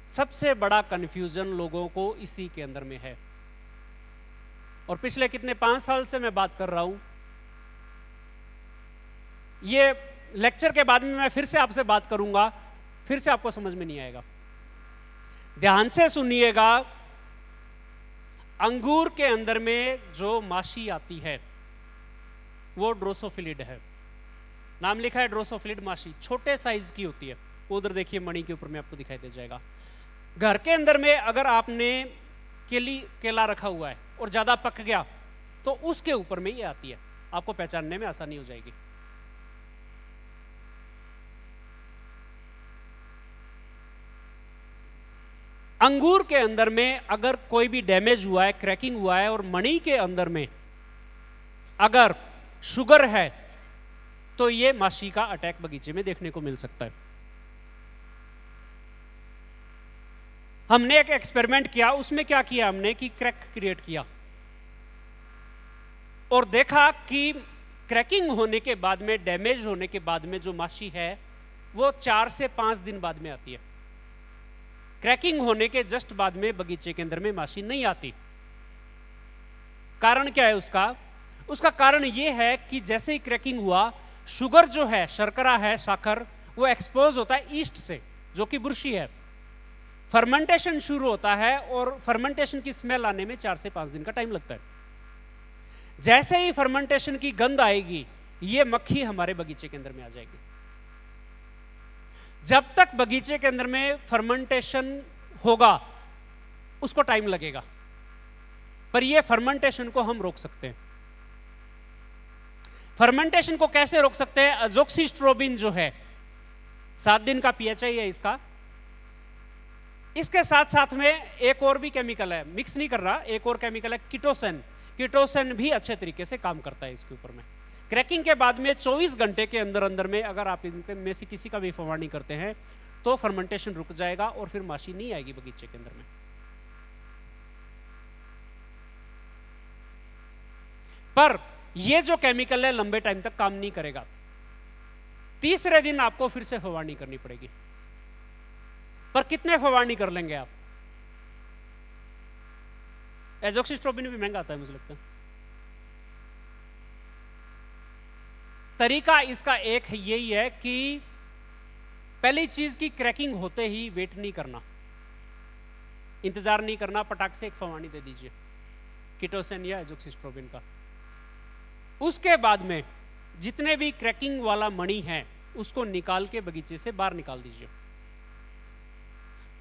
[SPEAKER 1] सबसे बड़ा कंफ्यूजन लोगों को इसी के अंदर में है, और पिछले कितने 5 साल से मैं बात कर रहा हूं। ये लेक्चर के बाद में मैं फिर से आपसे बात करूंगा, फिर से आपको समझ में नहीं आएगा। ध्यान से सुनिएगा। अंगूर के अंदर में जो माशी आती है वो ड्रोसोफिलिड है, नाम लिखा है ड्रोसोफिलिड माशी, छोटे साइज की होती है। उधर देखिए मणि के ऊपर में आपको दिखाई दे जाएगा। घर के अंदर में अगर आपने केला रखा हुआ है और ज्यादा पक गया तो उसके ऊपर में ये आती है, आपको पहचानने में आसानी हो जाएगी। अंगूर के अंदर में अगर कोई भी डैमेज हुआ है, क्रैकिंग हुआ है, और मणि के अंदर में अगर शुगर है तो ये माशी का अटैक बगीचे में देखने को मिल सकता है। हमने एक एक्सपेरिमेंट किया, उसमें क्या किया हमने कि क्रैक क्रिएट किया और देखा कि क्रैकिंग होने के बाद में, डैमेज होने के बाद में जो माशी है वो 4 से 5 दिन बाद में आती है। क्रैकिंग होने के जस्ट बाद में बगीचे के अंदर में माशी नहीं आती। कारण क्या है उसका? उसका कारण यह है कि जैसे ही क्रैकिंग हुआ, शुगर जो है, शर्करा है, साखर, वो एक्सपोज होता है ईस्ट से, जो कि बुरशी है। फर्मेंटेशन शुरू होता है और फर्मेंटेशन की स्मेल आने में 4 से 5 दिन का टाइम लगता है। जैसे ही फर्मेंटेशन की गंध आएगी, ये मक्खी हमारे बगीचे के अंदर में आ जाएगी। जब तक बगीचे के अंदर में फर्मेंटेशन होगा उसको टाइम लगेगा, पर ये फर्मेंटेशन को हम रोक सकते हैं। फर्मेंटेशन को कैसे रोक सकते हैं? अजोक्सिस्ट्रोबिन जो है, 7 दिन का पीएचआई है इसका। इसके साथ साथ में एक और भी केमिकल है, मिक्स नहीं कर रहा, एक और केमिकल है किटोसन। किटोसन भी अच्छे तरीके से काम करता है इसके ऊपर में। क्रैकिंग के बाद में 24 घंटे के अंदर अंदर में अगर आप इनके में से किसी का भी फवारनी करते हैं तो फर्मेंटेशन रुक जाएगा और फिर माशी नहीं आएगी बगीचे के अंदर में। पर ये जो केमिकल है लंबे टाइम तक काम नहीं करेगा। तीसरे दिन आपको फिर से फवारनी करनी पड़ेगी। पर कितने फवारनी कर लेंगे आप? एजोक्सिस्ट्रोबिन भी महंगा आता है मुझे लगता है। तरीका इसका एक यही है कि पहली चीज की क्रैकिंग होते ही वेट नहीं करना, इंतजार नहीं करना, पटाख से एक फवारनी दे दीजिए किटोसन या एजोक्सिस्ट्रोबिन का। उसके बाद में जितने भी क्रैकिंग वाला मणि है उसको निकाल के बगीचे से बाहर निकाल दीजिए।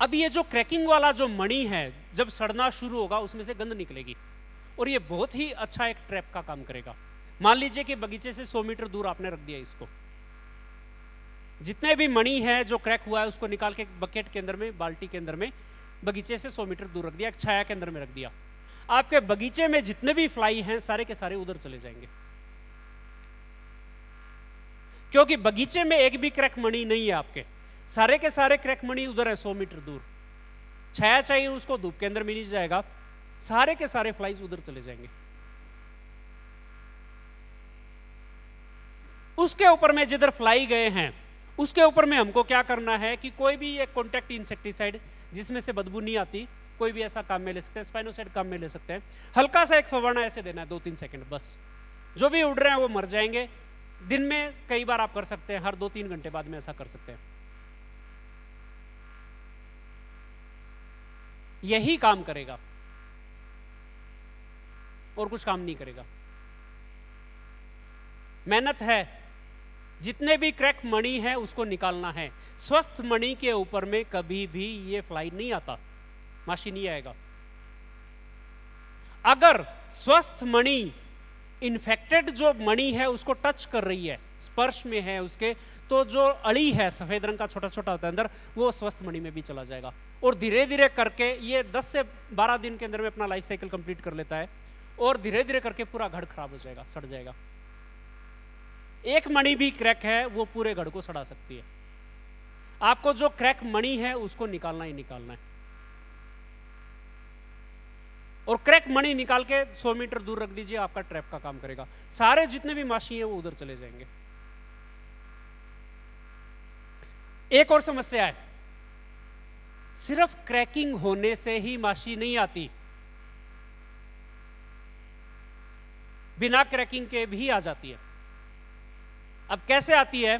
[SPEAKER 1] अब ये जो क्रैकिंग वाला जो मणि है, जब सड़ना शुरू होगा उसमें से गंध निकलेगी और ये बहुत ही अच्छा एक ट्रैप का काम करेगा। मान लीजिए कि बगीचे से 100 मीटर दूर आपने रख दिया इसको, जितने भी मणि है जो क्रैक हुआ है उसको निकाल के बकेट के अंदर में, बाल्टी के अंदर में, बगीचे से 100 मीटर दूर रख दिया, एक छाया के अंदर में रख दिया। आपके बगीचे में जितने भी फ्लाई हैं सारे के सारे उधर चले जाएंगे, क्योंकि बगीचे में एक भी क्रैक मणि नहीं है आपके, सारे के सारे क्रैक मणि उधर है 100 मीटर दूर। छाया चाहिए उसको, धूप के अंदर में नहीं जाएगा, सारे के सारे फ्लाइज उधर चले जाएंगे। उसके ऊपर में जिधर फ्लाई गए हैं उसके ऊपर में हमको क्या करना है कि कोई भी एक कॉन्टैक्ट इंसेक्टिसाइड जिसमें से बदबू नहीं आती, कोई भी ऐसा काम में ले सकते हैं, स्पाइनोसाइड काम में ले सकते हैं। हल्का सा एक फवाना ऐसे देना है 2-3 सेकंड बस, जो भी उड़ रहे हैं वो मर जाएंगे। दिन में कई बार आप कर सकते हैं, हर 2-3 घंटे बाद में ऐसा कर सकते हैं। यही काम करेगा और कुछ काम नहीं करेगा। मेहनत है, जितने भी क्रैक मणि है उसको निकालना है। स्वस्थ मणि के ऊपर में कभी भी ये फ्लाई नहीं आता, माशी नहीं आएगा। अगर स्वस्थ मणि इन्फेक्टेड जो मणि है उसको टच कर रही है, स्पर्श में है उसके, तो जो अड़ी है सफेद रंग का छोटा छोटा होता है अंदर, वो स्वस्थ मणि में भी चला जाएगा। और धीरे धीरे करके ये 10 से 12 दिन के अंदर में अपना लाइफ साइकिल कंप्लीट कर लेता है और धीरे धीरे करके पूरा घड़ खराब हो जाएगा, सड़ जाएगा। एक मणि भी क्रैक है वो पूरे घड़ को सड़ा सकती है। आपको जो क्रैक मणि है उसको निकालना ही निकालना है, और क्रैक मणि निकाल के 100 मीटर दूर रख दीजिए, आपका ट्रैप का काम करेगा। सारे जितने भी माशी हैं वो उधर चले जाएंगे। एक और समस्या है, सिर्फ क्रैकिंग होने से ही माशी नहीं आती, बिना क्रैकिंग के भी आ जाती है। अब कैसे आती है?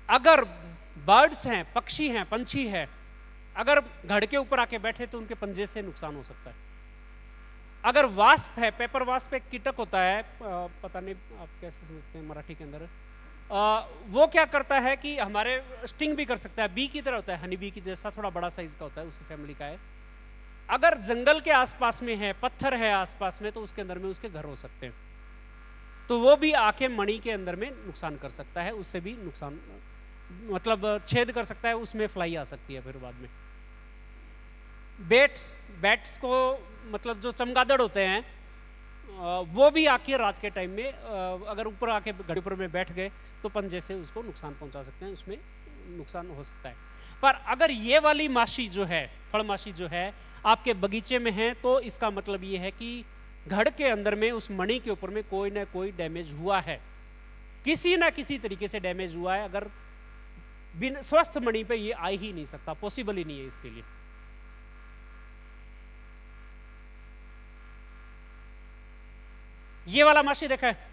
[SPEAKER 1] अगर बर्ड्स हैं, पक्षी हैं, पंछी हैं, अगर घड़ के ऊपर आके बैठे तो उनके पंजे से नुकसान हो सकता है। अगर वास्प है, पेपर वास्प एक कीटक होता है, पता नहीं आप कैसे समझते हैं मराठी के अंदर, वो क्या करता है कि हमारे स्टिंग भी कर सकता है, बी की तरह होता है, हनी बी की जैसा, थोड़ा बड़ा साइज का होता है, उसी फैमिली का है। अगर जंगल के आसपास में है, पत्थर है आसपास में, तो उसके अंदर में उसके घर हो सकते हैं, तो वो भी आके मणि के अंदर में नुकसान कर सकता है, उससे भी नुकसान मतलब छेद कर सकता है, उसमें फ्लाई आ सकती है फिर बाद में। बैट्स को मतलब जो चमगादड़ होते हैं वो भी आके रात के टाइम में अगर ऊपर आके घड़ी पर में बैठ गए तो पंजे से उसको नुकसान पहुंचा सकते हैं, उसमें नुकसान हो सकता है। पर अगर ये वाली माशी जो है, फल माशी जो है आपके बगीचे में है, तो इसका मतलब ये है कि घड़ के अंदर में उस मणि के ऊपर में कोई ना कोई डैमेज हुआ है, किसी ना किसी तरीके से डैमेज हुआ है। अगर बिन स्वस्थ मणि पे ये आ ही नहीं सकता, पॉसिबल ही नहीं है इसके लिए। ये वाला माशी देखा है,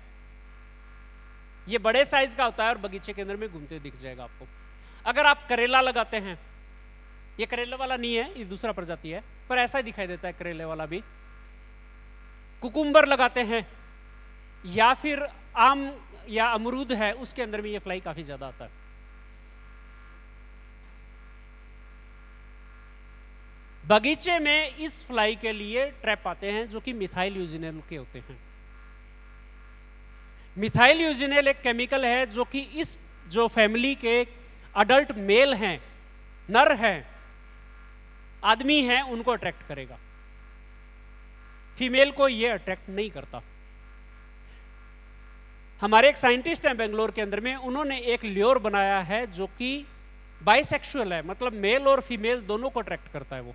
[SPEAKER 1] ये बड़े साइज का होता है और बगीचे के अंदर में घूमते दिख जाएगा आपको। अगर आप करेला लगाते हैं, ये करेला वाला नहीं है, ये दूसरा प्रजाति है, पर ऐसा ही दिखाई देता है करेले वाला भी। कुकुम्बर लगाते हैं या फिर आम या अमरूद है, उसके अंदर में ये फ्लाई काफी ज्यादा आता है। बगीचे में इस फ्लाई के लिए ट्रैप आते हैं जो कि मिथाइल यूजिनेल के होते हैं। मिथाइल यूजिनेल एक केमिकल है जो कि इस जो फैमिली के अडल्ट मेल हैं, नर हैं, आदमी हैं, उनको अट्रैक्ट करेगा, फीमेल को ये अट्रैक्ट नहीं करता। हमारे एक साइंटिस्ट हैं बेंगलोर के अंदर में, उन्होंने एक ल्योर बनाया है जो कि बाइसेक्सुअल है, मतलब मेल और फीमेल दोनों को अट्रैक्ट करता है वो,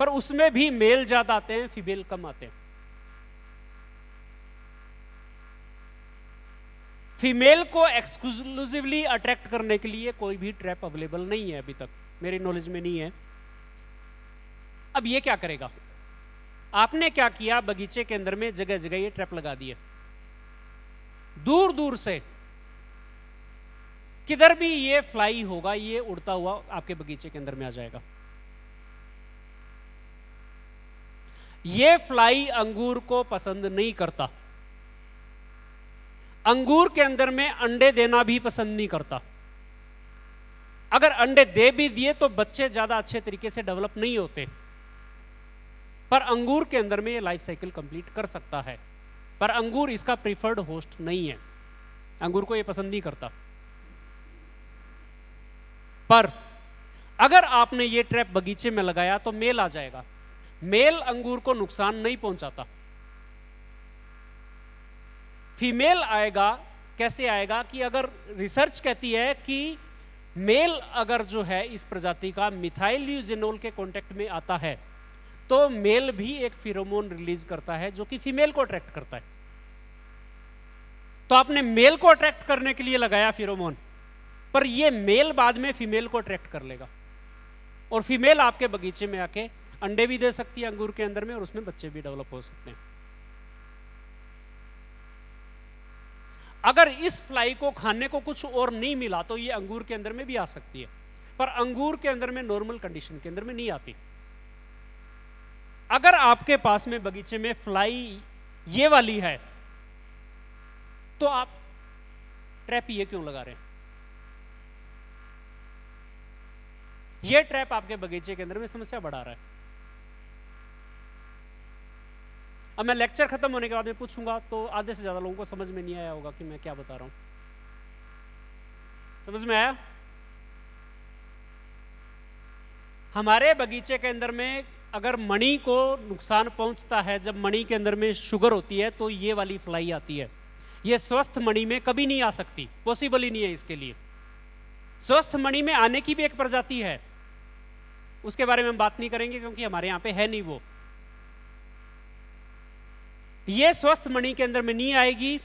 [SPEAKER 1] पर उसमें भी मेल ज्यादा आते हैं, फीमेल कम आते हैं। फीमेल को एक्सक्लूसिवली अट्रैक्ट करने के लिए कोई भी ट्रैप अवेलेबल नहीं है, अभी तक मेरी नॉलेज में नहीं है। अब ये क्या करेगा? आपने क्या किया, बगीचे के अंदर में जगह जगह ये ट्रैप लगा दिए, दूर दूर से किधर भी ये फ्लाई होगा ये उड़ता हुआ आपके बगीचे के अंदर में आ जाएगा। ये फ्लाई अंगूर को पसंद नहीं करता, अंगूर के अंदर में अंडे देना भी पसंद नहीं करता। अगर अंडे दे भी दिए तो बच्चे ज्यादा अच्छे तरीके से डेवलप नहीं होते, पर अंगूर के अंदर में ये लाइफ साइकिल कंप्लीट कर सकता है। पर अंगूर इसका प्रीफर्ड होस्ट नहीं है, अंगूर को ये पसंद नहीं करता। पर अगर आपने ये ट्रैप बगीचे में लगाया तो मेल आ जाएगा। मेल अंगूर को नुकसान नहीं पहुंचाता, फीमेल आएगा। कैसे आएगा कि अगर रिसर्च कहती है कि मेल अगर जो है इस प्रजाति का मिथाइल ल्यूजिनोल के कांटेक्ट में आता है तो मेल भी एक फिरोमोन रिलीज करता है जो कि फीमेल को अट्रैक्ट करता है। तो आपने मेल को अट्रैक्ट करने के लिए लगाया फिरोमोन, पर ये मेल बाद में फीमेल को अट्रैक्ट कर लेगा और फीमेल आपके बगीचे में आके अंडे भी दे सकती है अंगूर के अंदर में, और उसमें बच्चे भी डेवलप हो सकते हैं। अगर इस फ्लाई को खाने को कुछ और नहीं मिला तो ये अंगूर के अंदर में भी आ सकती है, पर अंगूर के अंदर में नॉर्मल कंडीशन के अंदर में नहीं आती। अगर आपके पास में बगीचे में फ्लाई ये वाली है तो आप ट्रैप ये क्यों लगा रहे हैं? ये ट्रैप आपके बगीचे के अंदर में समस्या बढ़ा रहा है। अब मैं लेक्चर खत्म होने के बाद में पूछूंगा तो आधे से ज्यादा लोगों को समझ में नहीं आया होगा कि मैं क्या बता रहा हूं। समझ में आया? हमारे बगीचे के अंदर में अगर मणि को नुकसान पहुंचता है, जब मणि के अंदर में शुगर होती है तो ये वाली फ्लाई आती है। ये स्वस्थ मणि में कभी नहीं आ सकती, पॉसिबल ही नहीं है इसके लिए। स्वस्थ मणि में आने की भी एक प्रजाति है, उसके बारे में हम बात नहीं करेंगे क्योंकि हमारे यहां पे है नहीं वो। ये स्वस्थ मणि के अंदर में नहीं आएगी।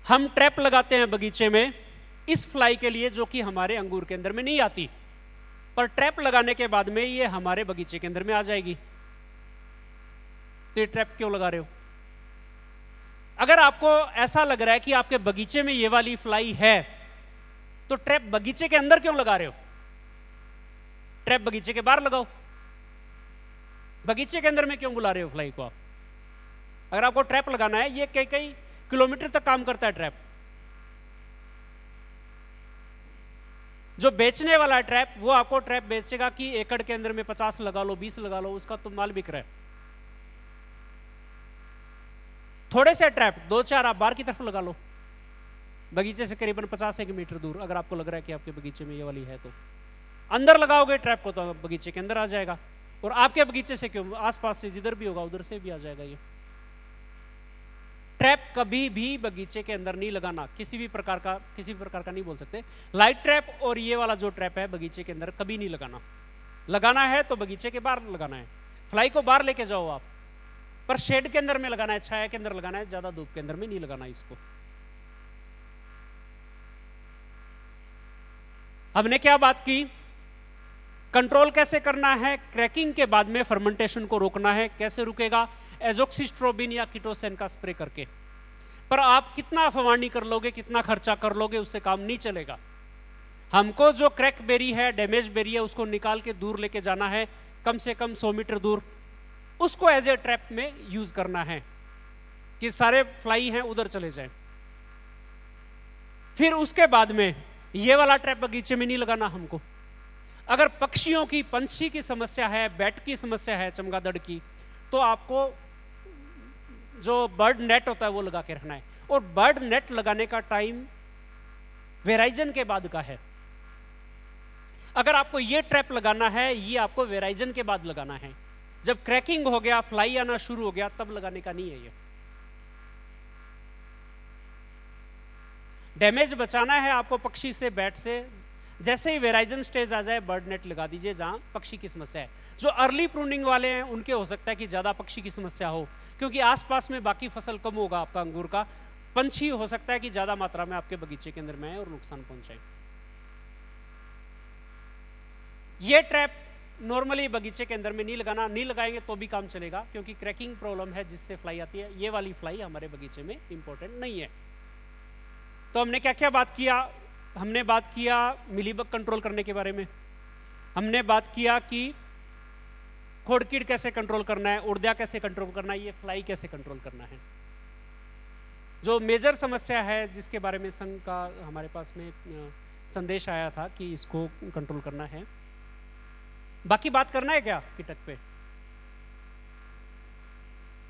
[SPEAKER 1] हम ट्रैप लगाते हैं बगीचे में इस फ्लाई के लिए जो कि हमारे अंगूर के अंदर में नहीं आती, पर ट्रैप लगाने के बाद में ये हमारे बगीचे के अंदर में आ जाएगी। तो ये ट्रैप क्यों लगा रहे हो? अगर आपको ऐसा लग रहा है कि आपके बगीचे में ये वाली फ्लाई है तो ट्रैप बगीचे के अंदर क्यों लगा रहे हो? ट्रैप बगीचे के बाहर लगाओ। बगीचे के अंदर में क्यों बुला रहे हो फ्लाई को आप? अगर आपको ट्रैप लगाना है, ये कई कई किलोमीटर तक काम करता है ट्रैप। जो बेचने वाला है ट्रैप, वो आपको ट्रैप बेचेगा कि एकड़ के अंदर में 50 लगा लो, 20 लगा लो, उसका तो माल बिक रहा है। थोड़े से ट्रैप 2-4 आप बाहर की तरफ लगा लो, बगीचे से करीबन 50 मीटर दूर। अगर आपको लग रहा है कि आपके बगीचे में ये वाली है तो अंदर लगाओगे ट्रैप को तो बगीचे के अंदर आ जाएगा। और आपके बगीचे से क्यों, आसपास से जिधर भी होगा उधर से भी आ जाएगा। ये ट्रैप कभी भी बगीचे के अंदर नहीं लगाना, किसी भी प्रकार का नहीं बोल सकते। लाइट ट्रैप और ये वाला जो ट्रैप है बगीचे के अंदर कभी नहीं लगाना। लगाना है तो बगीचे के बाहर लगाना है। फ्लाई को बाहर लेके जाओ आप, पर शेड के अंदर में लगाना है, छाया के अंदर लगाना है, ज्यादा धूप के अंदर में नहीं लगाना इसको। हमने क्या बात की? कंट्रोल कैसे करना है? क्रैकिंग के बाद में फर्मेंटेशन को रोकना है। कैसे रुकेगा? एजोक्सिस्ट्रोबिन या कीटोसन का स्प्रे करके। पर आप कितना फवारनी कर लोगे, कितना खर्चा कर लोगे, उससे काम नहीं चलेगा। हमको जो क्रैक बेरी है, डैमेज बेरी है, उसको निकाल के दूर लेके जाना है, कम से कम 100 मीटर दूर। उसको एज ए ट्रैप में यूज करना है कि सारे फ्लाई हैं उधर चले जाएं। फिर उसके बाद में ये वाला ट्रैप बगीचे में नहीं लगाना हमको। अगर पक्षियों की, पंछी की समस्या है, बैट की समस्या है, चमगादड़ की, तो आपको जो बर्ड नेट होता है वो लगा के रखना है। और बर्ड नेट लगाने का टाइम वेराइजन के बाद का है। अगर आपको ये ट्रैप लगाना है, ये आपको वेराइजन के बाद लगाना है। जब क्रैकिंग हो गया, फ्लाई आना शुरू हो गया, तब लगाने का नहीं है। ये डैमेज बचाना है आपको पक्षी से, बैट से। जैसे ही वेराइजन स्टेज आ जाए, बर्ड नेट लगा दीजिए जहां पक्षी की समस्या है। जो अर्ली प्रूनिंग वाले हैं उनके हो सकता है कि ज्यादा पक्षी की समस्या हो, क्योंकि आसपास में बाकी फसल कम होगा आपका अंगूर का। पंछी हो सकता है कि ज्यादा मात्रा में आपके बगीचे के अंदर में आए और नुकसान पहुंचाए। ये ट्रैप नॉर्मली बगीचे के अंदर में नहीं लगाना। नहीं लगाएंगे तो भी काम चलेगा, क्योंकि क्रैकिंग प्रॉब्लम है जिससे फ्लाई आती है। ये वाली फ्लाई हमारे बगीचे में इंपॉर्टेंट नहीं है। तो हमने क्या क्या बात किया? हमने बात किया मिलीबग कंट्रोल करने के बारे में। हमने बात किया कि खोड़कीड़ कैसे कंट्रोल करना है, उड़दिया कैसे कंट्रोल करना है, ये फ्लाई कैसे कंट्रोल करना है। जो मेजर समस्या है जिसके बारे में संघ का हमारे पास में संदेश आया था कि इसको कंट्रोल करना है। बाकी बात करना है क्या कीटक पे?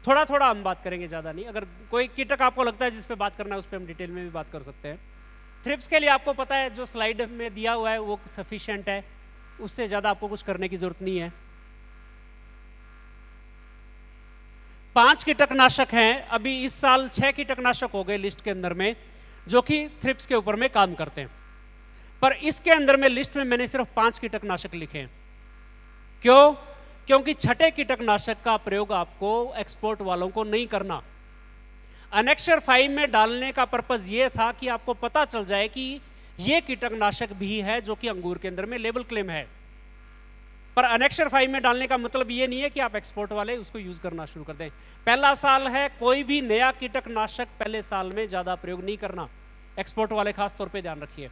[SPEAKER 1] थोड़ा थोड़ा हम बात करेंगे, ज्यादा नहीं। अगर कोई कीटक आपको लगता है जिस पे बात करना है उस पे हम डिटेल में भी बात कर सकते हैं। थ्रिप्स के लिए आपको पता है जो स्लाइड में दिया हुआ है वो सफिशिएंट है, उससे ज्यादा आपको कुछ करने की जरूरत नहीं है। 5 कीटकनाशक हैं, अभी इस साल 6 कीटकनाशक हो गए लिस्ट के अंदर में जो कि थ्रिप्स के ऊपर में काम करते हैं। पर इसके अंदर में लिस्ट में मैंने सिर्फ 5 कीटकनाशक लिखे हैं। क्यों? क्योंकि छठे कीटकनाशक का प्रयोग आपको एक्सपोर्ट वालों को नहीं करना। अनेक्सर 5 में डालने का पर्पज ये था कि आपको पता चल जाए कि ये कीटकनाशक भी है जो कि अंगूर के अंदर में लेबल क्लेम है। पर अनेक्सर 5 में डालने का मतलब ये नहीं है कि आप एक्सपोर्ट वाले उसको यूज करना शुरू कर दें। पहला साल है, कोई भी नया कीटकनाशक पहले साल में ज्यादा प्रयोग नहीं करना। एक्सपोर्ट वाले खास तौर पे ध्यान रखिए।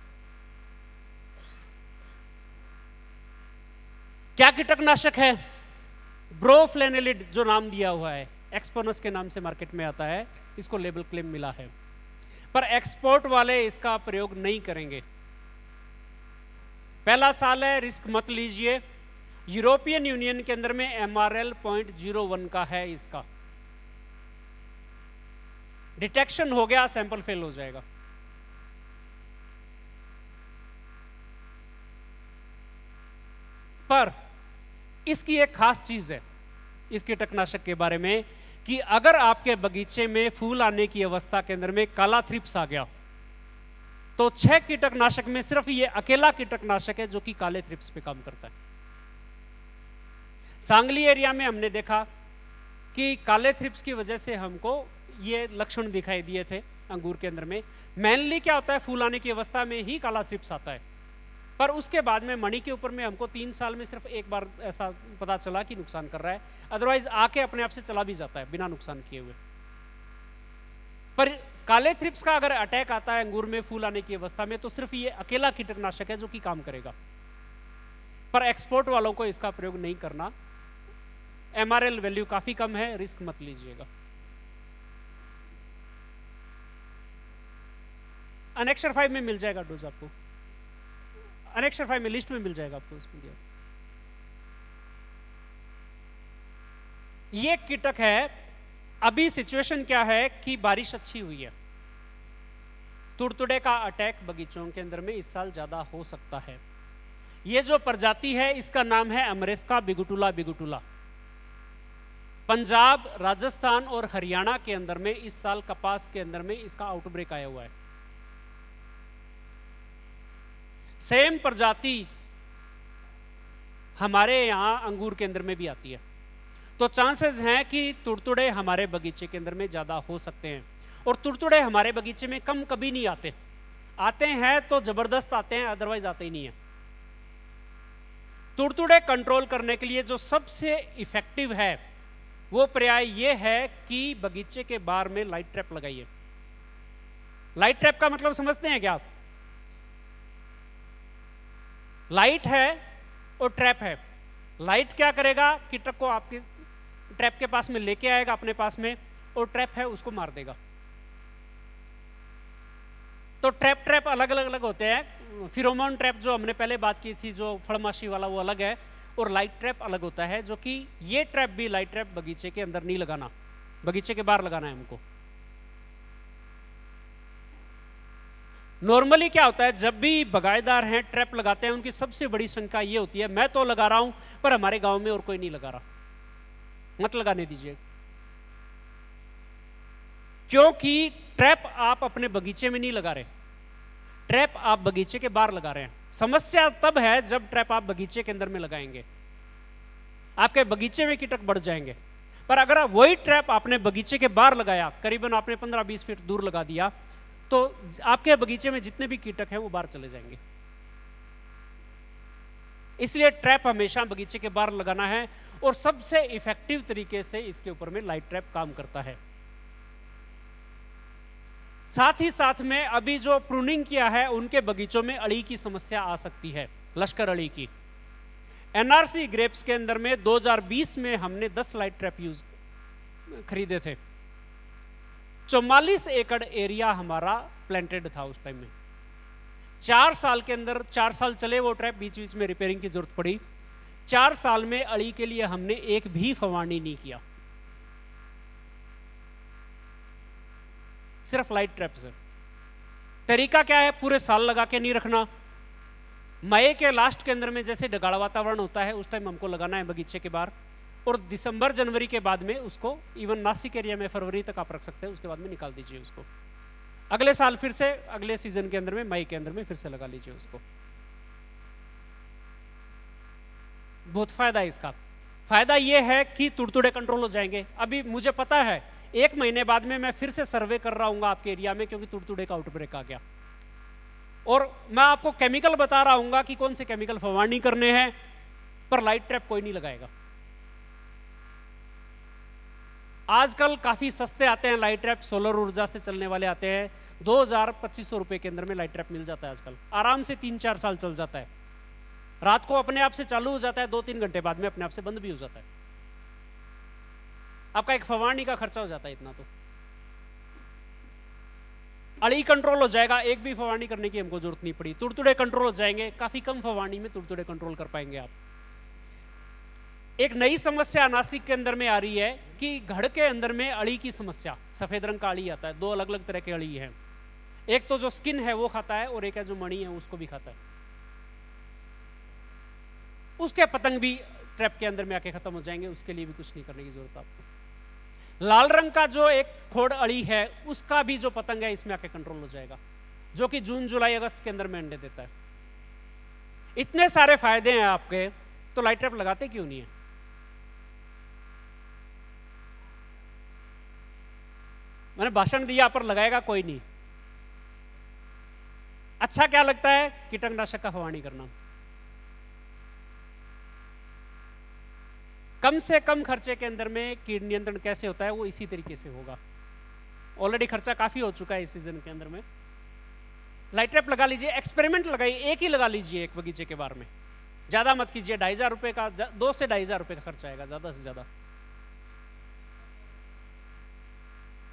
[SPEAKER 1] क्या कीटकनाशक है? ब्रोफ्लेनिलिड जो नाम दिया हुआ है, एक्सपोनस के नाम से मार्केट में आता है, इसको लेबल क्लेम मिला है। पर एक्सपोर्ट वाले इसका प्रयोग नहीं करेंगे। पहला साल है, रिस्क मत लीजिए। यूरोपियन यूनियन के अंदर में MRL 0.01 का है, इसका डिटेक्शन हो गया, सैंपल फेल हो जाएगा। पर इसकी एक खास चीज है इस कीटकनाशक के बारे में कि अगर आपके बगीचे में फूल आने की अवस्था के अंदर में काला थ्रिप्स आ गया तो 6 कीटकनाशक में सिर्फ ये अकेला कीटकनाशक है जो कि काले थ्रिप्स पे काम करता है। सांगली एरिया में हमने देखा कि काले थ्रिप्स की वजह से हमको ये लक्षण दिखाई दिए थे अंगूर के अंदर में। मेनली क्या होता है, फूल आने की अवस्था में ही काला थ्रिप्स आता है, पर उसके बाद में मणि के ऊपर में हमको 3 साल में सिर्फ एक बार ऐसा पता चला कि नुकसान कर रहा है, अदरवाइज आके अपने आप से चला भी जाता है बिना नुकसान किए हुए। पर काले थ्रिप्स का अगर अटैक आता है अंगूर में फूल आने की अवस्था में तो सिर्फ ये अकेला कीटकनाशक है जो कि काम करेगा। पर एक्सपोर्ट वालों को इसका प्रयोग नहीं करना। MRL वैल्यू काफी कम है, रिस्क मत लीजिएगा। अनेक्सर 5 में मिल जाएगा डोज आपको, अनेक्सर 5 में लिस्ट में मिल जाएगा आपको उसमें दिया। ये कीटक है। अभी सिचुएशन क्या है कि बारिश अच्छी हुई है, तुड़तुड़े का अटैक बगीचों के अंदर में इस साल ज्यादा हो सकता है। ये जो प्रजाति है इसका नाम है अमरेस्का बिगुटुला बिगुटुला। पंजाब, राजस्थान और हरियाणा के अंदर में इस साल कपास के अंदर में इसका आउटब्रेक आया हुआ है। सेम प्रजाति हमारे यहां अंगूर के अंदर में भी आती है, तो चांसेस हैं कि तुड़तुड़े हमारे बगीचे के अंदर में ज्यादा हो सकते हैं। और तुड़तुड़े हमारे बगीचे में कम कभी नहीं आते, आते हैं तो जबरदस्त आते हैं, अदरवाइज आते ही नहीं है। तुड़तुड़े कंट्रोल करने के लिए जो सबसे इफेक्टिव है वो पर्याय ये है कि बगीचे के बाहर में लाइट ट्रैप लगाइए। लाइट ट्रैप का मतलब समझते हैं क्या आप? लाइट है और ट्रैप है। लाइट क्या करेगा, कीटक को आपके ट्रैप के पास में लेके आएगा अपने पास में, और ट्रैप है उसको मार देगा। तो ट्रैप अलग अलग होते हैं। फिरोमोन ट्रैप जो हमने पहले बात की थी, जो फड़माशी वाला, वो अलग है, और लाइट ट्रैप अलग होता है, जो कि ये ट्रैप भी लाइट ट्रैप बगीचे के अंदर नहीं लगाना, बगीचे के बाहर लगाना है हमको। नॉर्मली क्या होता है, जब भी बगायेदार हैं ट्रैप लगाते हैं, उनकी सबसे बड़ी शंका ये होती है मैं तो लगा रहा हूं पर हमारे गांव में और कोई नहीं लगा रहा, मत लगाने दीजिए। क्योंकि ट्रैप आप अपने बगीचे में नहीं लगा रहे, ट्रैप आप बगीचे के बाहर लगा रहे हैं। समस्या तब है जब ट्रैप आप बगीचे के अंदर में लगाएंगे, आपके बगीचे में कीटक बढ़ जाएंगे। पर अगर वही ट्रैप आपने बगीचे के बाहर लगाया, करीबन आपने 15-20 फीट दूर लगा दिया, तो आपके बगीचे में जितने भी कीटक हैं वो बाहर चले जाएंगे। इसलिए ट्रैप हमेशा बगीचे के बाहर लगाना है, और सबसे इफेक्टिव तरीके से इसके ऊपर में लाइट ट्रैप काम करता है। साथ ही साथ में अभी जो प्रूनिंग किया है उनके बगीचों में अड़ी की समस्या आ सकती है, लश्कर अड़ी की। NRC ग्रेप्स के अंदर में 2020 में हमने 10 लाइट ट्रैप खरीदे थे। 44 एकड़ एरिया हमारा प्लांटेड था उस टाइम में। 4 साल के अंदर, 4 साल चले वो ट्रैप, बीच बीच में रिपेयरिंग की जरूरत पड़ी। 4 साल में अड़ी के लिए हमने एक भी फवारनी नहीं किया, सिर्फ लाइट ट्रैप से। तरीका क्या है? पूरे साल लगा के नहीं रखना, मई के लास्ट के अंदर में जैसे डगाड़ा वातावरण होता है उस टाइम हमको लगाना है बगीचे के बाहर, और दिसंबर जनवरी के बाद में उसको, इवन नासिक एरिया में फरवरी तक आप रख सकते हैं, उसके बाद में निकाल दीजिए उसको। अगले साल फिर से, अगले सीजन के अंदर में, मई के अंदर में फिर से लगा लीजिए उसको। बहुत फायदा है इसका। फायदा यह है कि तुड़तुड़े कंट्रोल हो जाएंगे। अभी मुझे पता है 1 महीने बाद में मैं फिर से सर्वे कर रहा हूँ आपके एरिया में, क्योंकि तुड़तुड़े का आउटब्रेक आ गया, और मैं आपको केमिकल बता रहा हूँ कि कौन से केमिकल फवारनी करने हैं, पर लाइट ट्रैप कोई नहीं लगाएगा। आजकल काफी सस्ते आते हैं लाइट ट्रैप, सोलर ऊर्जा से चलने वाले आते हैं, 2000-2500 रुपए के अंदर में लाइट ट्रैप मिल जाता है आजकल, आराम से 3-4 साल चल जाता है। रात को अपने आप से चालू हो जाता है, 2-3 घंटे बाद में अपने आप से बंद भी हो जाता है। आपका एक फवारनी का खर्चा हो जाता है इतना, तो अड़ी कंट्रोल हो जाएगा, एक भी फवारनी करने की हमको जरूरत नहीं पड़ी। तुड़तुड़े कंट्रोल हो जाएंगे, काफी कम फवारनी में तुड़तुड़े कंट्रोल कर पाएंगे आप। एक नई समस्या नासिक के अंदर में आ रही है कि घड़ के अंदर में अड़ी की समस्या, सफेद रंग का अड़ी आता है, 2 अलग अलग तरह के अड़ी हैं, एक तो जो स्किन है वो खाता है, और एक है जो मणि है उसको भी खाता है। उसके पतंग भी ट्रैप के अंदर में आके खत्म हो जाएंगे, उसके लिए भी कुछ नहीं करने की जरूरत आपको। लाल रंग का जो एक खोड़ अड़ी है उसका भी जो पतंग है इसमें आके कंट्रोल हो जाएगा, जो कि जून जुलाई अगस्त के अंदर में अंडे देता है। इतने सारे फायदे हैं आपके, तो लाइट ट्रैप लगाते क्यों नहीं है? मैंने भाषण दिया पर लगाएगा कोई नहीं। अच्छा क्या लगता है? कीटनाशक का फवारनी करना। कम से कम खर्चे के अंदर में कीट नियंत्रण कैसे होता है वो इसी तरीके से होगा। ऑलरेडी खर्चा काफी हो चुका है इस सीजन के अंदर में। लाइट ट्रैप लगा लीजिए, एक्सपेरिमेंट लगाइए, एक ही लगा लीजिए एक बगीचे के बारे में, ज्यादा मत कीजिए। 2500 रुपए का, 2 से 2500 रुपए का खर्चा आएगा ज्यादा से ज्यादा।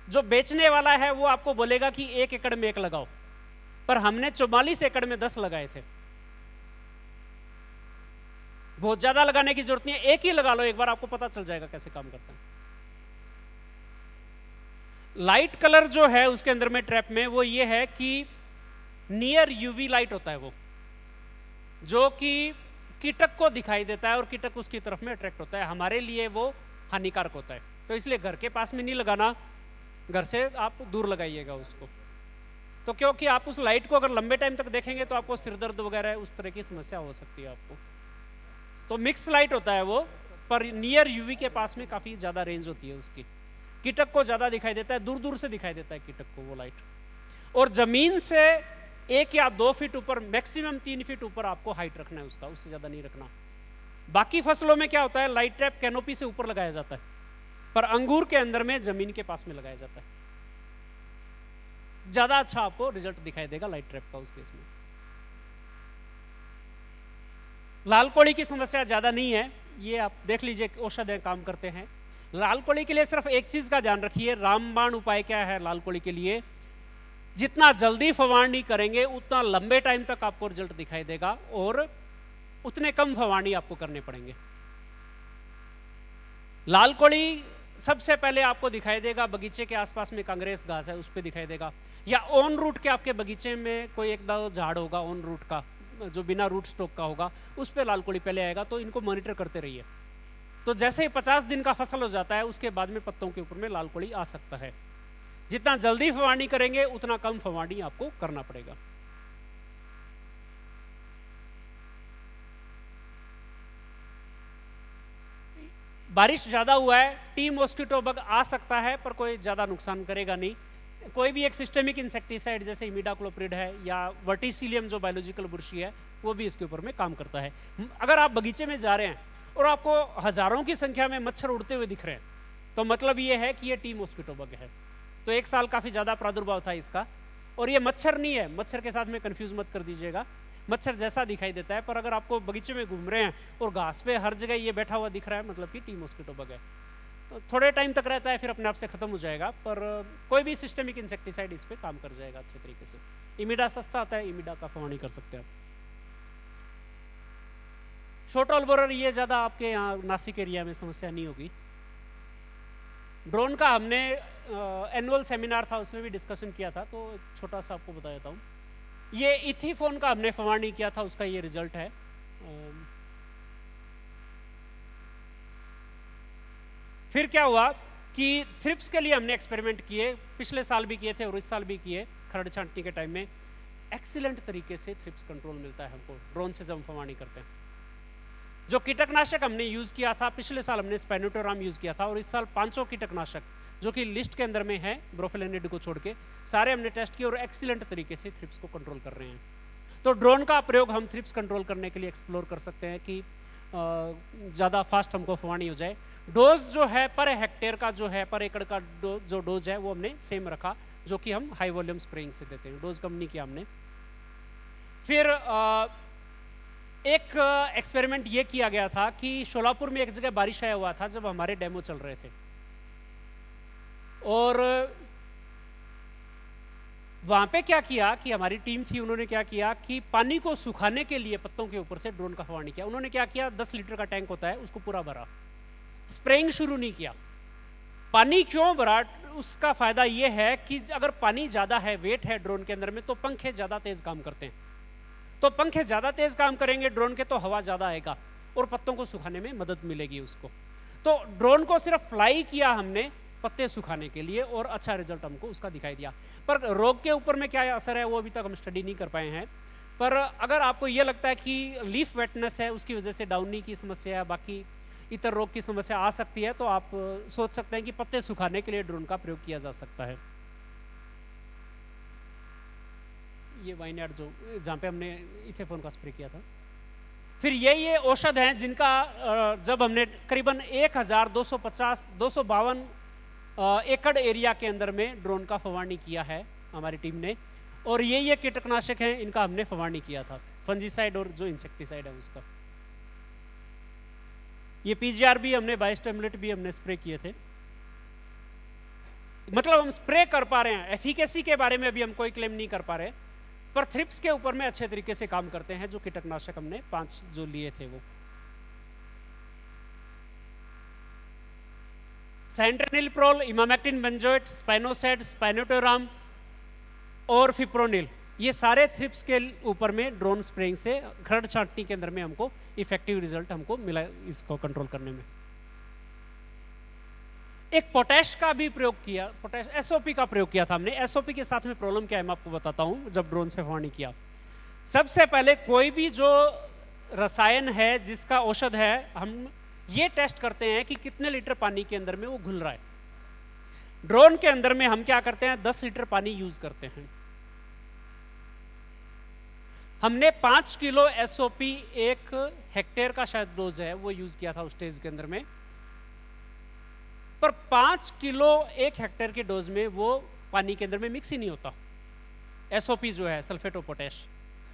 [SPEAKER 1] जो बेचने वाला है वो आपको बोलेगा कि 1 एकड़ में 1 लगाओ, पर हमने 44 एकड़ में 10 लगाए थे। बहुत ज्यादा लगाने की जरूरत नहीं है, एक ही लगा लो एक बार, आपको पता चल जाएगा कैसे काम करता है। लाइट कलर जो है उसके अंदर में ट्रैप में वो ये है कि नियर यूवी लाइट होता है वो, जो कि कीटक को दिखाई देता है और कीटक उसकी तरफ में अट्रैक्ट होता है। हमारे लिए वो हानिकारक होता है, तो इसलिए घर के पास में नहीं लगाना, घर से आप दूर लगाइएगा उसको। तो क्योंकि आप उस लाइट को अगर लंबे टाइम तक देखेंगे तो आपको सिर दर्द वगैरह उस तरह की समस्या हो सकती है आपको। तो मिक्स लाइट होता है वो, पर नियर यूवी के पास में काफी ज्यादा रेंज होती है उसकी, कीटक को ज्यादा दिखाई देता है, दूर दूर से दिखाई देता है कीटक को वो लाइट। और जमीन से 1 या 2 फीट ऊपर, मैक्सिमम 3 फीट ऊपर आपको हाइट रखना है उसका, उससे ज्यादा नहीं रखना। बाकी फसलों में क्या होता है, लाइट ट्रैप कैनोपी से ऊपर लगाया जाता है, पर अंगूर के अंदर में जमीन के पास में लगाया जाता है। ज्यादा अच्छा आपको रिजल्ट दिखाई देगा लाइट ट्रैप का उस केस में। लाल कोड़ी की समस्या ज्यादा नहीं है, ये आप देख लीजिए, औषध काम करते हैं। लाल कोड़ी के लिए सिर्फ एक चीज का ध्यान रखिए, रामबाण उपाय क्या है लाल कोड़ी के लिए, जितना जल्दी फवारनी करेंगे उतना लंबे टाइम तक आपको रिजल्ट दिखाई देगा, और उतने कम फवारनी आपको करने पड़ेंगे। लाल कोड़ी सबसे पहले आपको दिखाई देगा बगीचे के आसपास में कांग्रेस घास है उस पर दिखाई देगा, या ऑन रूट के आपके बगीचे में कोई एक दो झाड़ होगा ऑन रूट का, जो बिना रूट स्टॉक का होगा, उस पर लाल कोड़ी पहले आएगा। तो इनको मॉनिटर करते रहिए। तो जैसे ही 50 दिन का फसल हो जाता है उसके बाद में पत्तों के ऊपर में लाल कोड़ी आ सकता है। जितना जल्दी फवारनी करेंगे उतना कम फवारनी आपको करना पड़ेगा। बारिश ज्यादा हुआ है, टी मॉस्किटो बग आ सकता है, पर कोई ज्यादा नुकसान करेगा नहीं। कोई भी एक सिस्टेमिक इंसेक्टिसाइड जैसे इमिडाक्लोप्रिड है या वर्टिसिलियम जो बायोलॉजिकल बुरशी है वो भी इसके ऊपर में काम करता है। अगर आप बगीचे में जा रहे हैं और आपको हजारों की संख्या में मच्छर उड़ते हुए दिख रहे हैं तो मतलब ये है कि ये टी मॉस्किटो बग है। तो 1 साल काफी ज्यादा प्रादुर्भाव था इसका, और ये मच्छर नहीं है, मच्छर के साथ में कंफ्यूज मत कर दीजिएगा। मच्छर जैसा दिखाई देता है, पर अगर आपको बगीचे में घूम रहे हैं और घास पे हर जगह ये बैठा हुआ दिख रहा है मतलब कि टी मॉस्किटो बग है। थोड़े टाइम तक रहता है, फिर अपने आप से खत्म हो जाएगा, पर कोई भी सिस्टेमिक इंसेक्टिसाइड इस पे काम कर जाएगा अच्छे तरीके से। इमिडा सस्ता आता है, इमिडा का फवानी कर सकते हैं आप। शॉर्ट ऑल बोरर ये ज़्यादा आपके यहाँ नासिक एरिया में समस्या नहीं होगी। ड्रोन का हमने एनुअल सेमिनार था, उसमें भी डिस्कशन किया था, तो छोटा सा आपको बता देता हूँ। ये इथीफोन का हमने फवानी किया था, उसका ये रिजल्ट है। फिर क्या हुआ कि थ्रिप्स के लिए हमने एक्सपेरिमेंट किए, पिछले साल भी किए थे और इस साल भी किए। खरड़ छांटनी के टाइम में एक्सीलेंट तरीके से थ्रिप्स कंट्रोल मिलता है हमको ड्रोन से जब हम फवानी करते हैं। जो कीटकनाशक हमने यूज किया था, पिछले साल हमने स्पाइनोटोराम यूज किया था, और इस साल 500 कीटकनाशक जो कि लिस्ट के अंदर में है ब्रोफेलिनिड को छोड़ के, सारे हमने टेस्ट किए और एक्सीलेंट तरीके से थ्रिप्स को कंट्रोल कर रहे हैं। तो ड्रोन का प्रयोग हम थ्रिप्स कंट्रोल करने के लिए एक्सप्लोर कर सकते हैं कि ज़्यादा फास्ट हमको फवानी हो जाए। डोज जो है पर हेक्टेयर का जो है, पर एकड़ का जो डोज है वो हमने सेम रखा, जो कि हम हाई वॉल्यूम स्प्रेइंग से देते हैं, डोज कम नहीं किया हमने। फिर एक एक्सपेरिमेंट ये किया गया था कि शोलापुर में एक जगह बारिश आया हुआ था जब हमारे डेमो चल रहे थे, और वहां पे क्या किया कि हमारी टीम थी, उन्होंने क्या किया कि पानी को सुखाने के लिए पत्तों के ऊपर से ड्रोन का फवानी किया। उन्होंने क्या किया, 10 लीटर का टैंक होता है, उसको पूरा भरा, स्प्रेइंग शुरू नहीं किया। पानी क्यों भरा? उसका फायदा यह है कि अगर पानी ज्यादा है, वेट है ड्रोन के अंदर में, तो पंखे ज्यादा तेज काम करते हैं। तो पंखे ज्यादा तेज काम करेंगे ड्रोन के, तो हवा ज्यादा आएगा और पत्तों को सुखाने में मदद मिलेगी उसको। तो ड्रोन को सिर्फ फ्लाई किया हमने पत्ते सुखाने के लिए, और अच्छा रिजल्ट हमको उसका दिखाई दिया। पर रोग के ऊपर में क्या असर है वो अभी तक हम स्टडी नहीं कर पाए हैं। पर अगर आपको ये लगता है कि लीफ वेटनेस है, उसकी वजह से डाउनी की समस्या है, बाकी इतर रोग की समस्या आ सकती है, तो आप सोच सकते हैं कि पत्ते सुखाने के लिए ड्रोन का प्रयोग किया जा सकता है। ये वाइनयार्ड जो जहाँ पे हमने इथेफोन का स्प्रे किया था। फिर ये औषध हैं जिनका जब हमने करीबन 1252 एकड़ एरिया के अंदर में ड्रोन का फवानी किया है हमारी टीम ने, और ये कीटनाशक हैं, इनका हमने फवानी किया था, फंजीसाइड और जो इंसेक्टिसाइड है उसका। ये पीजीआर भी हमने, बायोस्टिमुलेट भी हमने स्प्रे किए थे। मतलब हम स्प्रे कर पा रहे हैं, एफिकेसी के बारे में अभी हम कोई क्लेम नहीं कर पा रहे, पर थ्रिप्स के ऊपर में अच्छे तरीके से काम करते हैं जो कीटनाशक हमने 5 जो लिए थे वो। सेंट्रेनिलप्रोल, इमामेक्टिन बेंजोएट, स्पाइनोसेड, स्पाइनोटोराम और फिप्रोनिल, ये सारे थ्रिप्स के ऊपर में ड्रोन स्प्रेइंग से खरड़ छांटनी के अंदर में हमको इफेक्टिव रिजल्ट हमको मिला इसको कंट्रोल करने में। एक पोटैश का भी प्रयोग किया, पोटैश एसओपी का प्रयोग किया था हमने। एसओपी के साथ में प्रॉब्लम क्या है मैं आपको बताता हूं। जब ड्रोन से फवानी किया, सबसे पहले कोई भी जो रसायन है जिसका औषध है, हम ये टेस्ट करते हैं कि कितने लीटर पानी के अंदर में वो घुल रहा है। ड्रोन के अंदर में हम क्या करते हैं, 10 लीटर पानी यूज करते हैं। हमने 5 किलो एसओपी 1 हेक्टेयर का शायद डोज है वो यूज किया था उस स्टेज के अंदर में, पर 5 किलो 1 हेक्टेयर के डोज में वो पानी के अंदर में मिक्स ही नहीं होता एसओपी जो है, सल्फेट ऑफ पोटैश।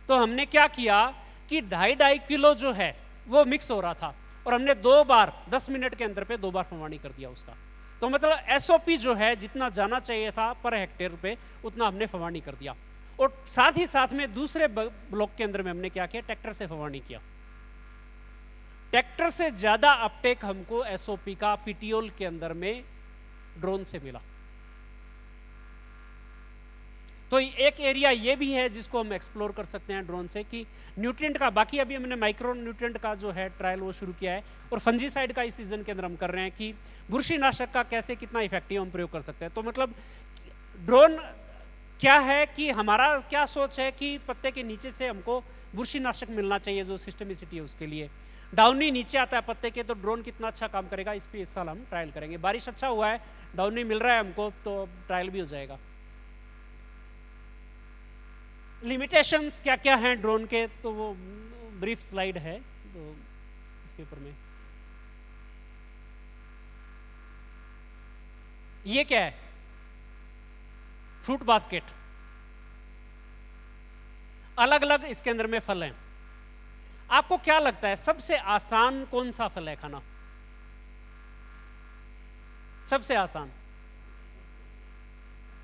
[SPEAKER 1] तो हमने क्या किया कि 2.5 किलो जो है वो मिक्स हो रहा था, और हमने 2 बार 10 मिनट के अंदर पे 2 बार फवानी कर दिया उसका। तो मतलब एसओपी जो है जितना जाना चाहिए था पर हेक्टेयर पे, उतना हमने फवानी कर दिया। और साथ ही साथ में दूसरे ब्लॉक के अंदर में हमने क्या किया, ट्रैक्टर से फवानी किया। ट्रैक्टर से ज्यादा अपटेक हमको एसओपी का पीटीओल के अंदर में ड्रोन से मिला। तो एक एरिया ये भी है जिसको हम एक्सप्लोर कर सकते हैं ड्रोन से कि न्यूट्रिएंट का। बाकी अभी हमने माइक्रो न्यूट्रिएंट का जो है ट्रायल वो शुरू किया है, और फंजीसाइड का इस सीजन के अंदर हम कर रहे हैं कि बुरशीनाशक का कैसे कितना इफेक्टिव हम प्रयोग कर सकते हैं। तो मतलब ड्रोन क्या है कि हमारा क्या सोच है कि पत्ते के नीचे से हमको बुरशीनाशक मिलना चाहिए, जो सिस्टमिसिटी है उसके लिए। डाउनी नीचे आता है पत्ते के, तो ड्रोन कितना अच्छा काम करेगा इस पे इस साल हम ट्रायल करेंगे। बारिश अच्छा हुआ है, डाउनी मिल रहा है हमको, तो ट्रायल भी हो जाएगा। लिमिटेशंस क्या क्या हैं ड्रोन के, तो वो ब्रीफ स्लाइड है तो इसके ऊपर में। ये क्या है, फ्रूट बास्केट, अलग अलग इसके अंदर में फल हैं। आपको क्या लगता है सबसे आसान कौन सा फल है खाना? सबसे आसान,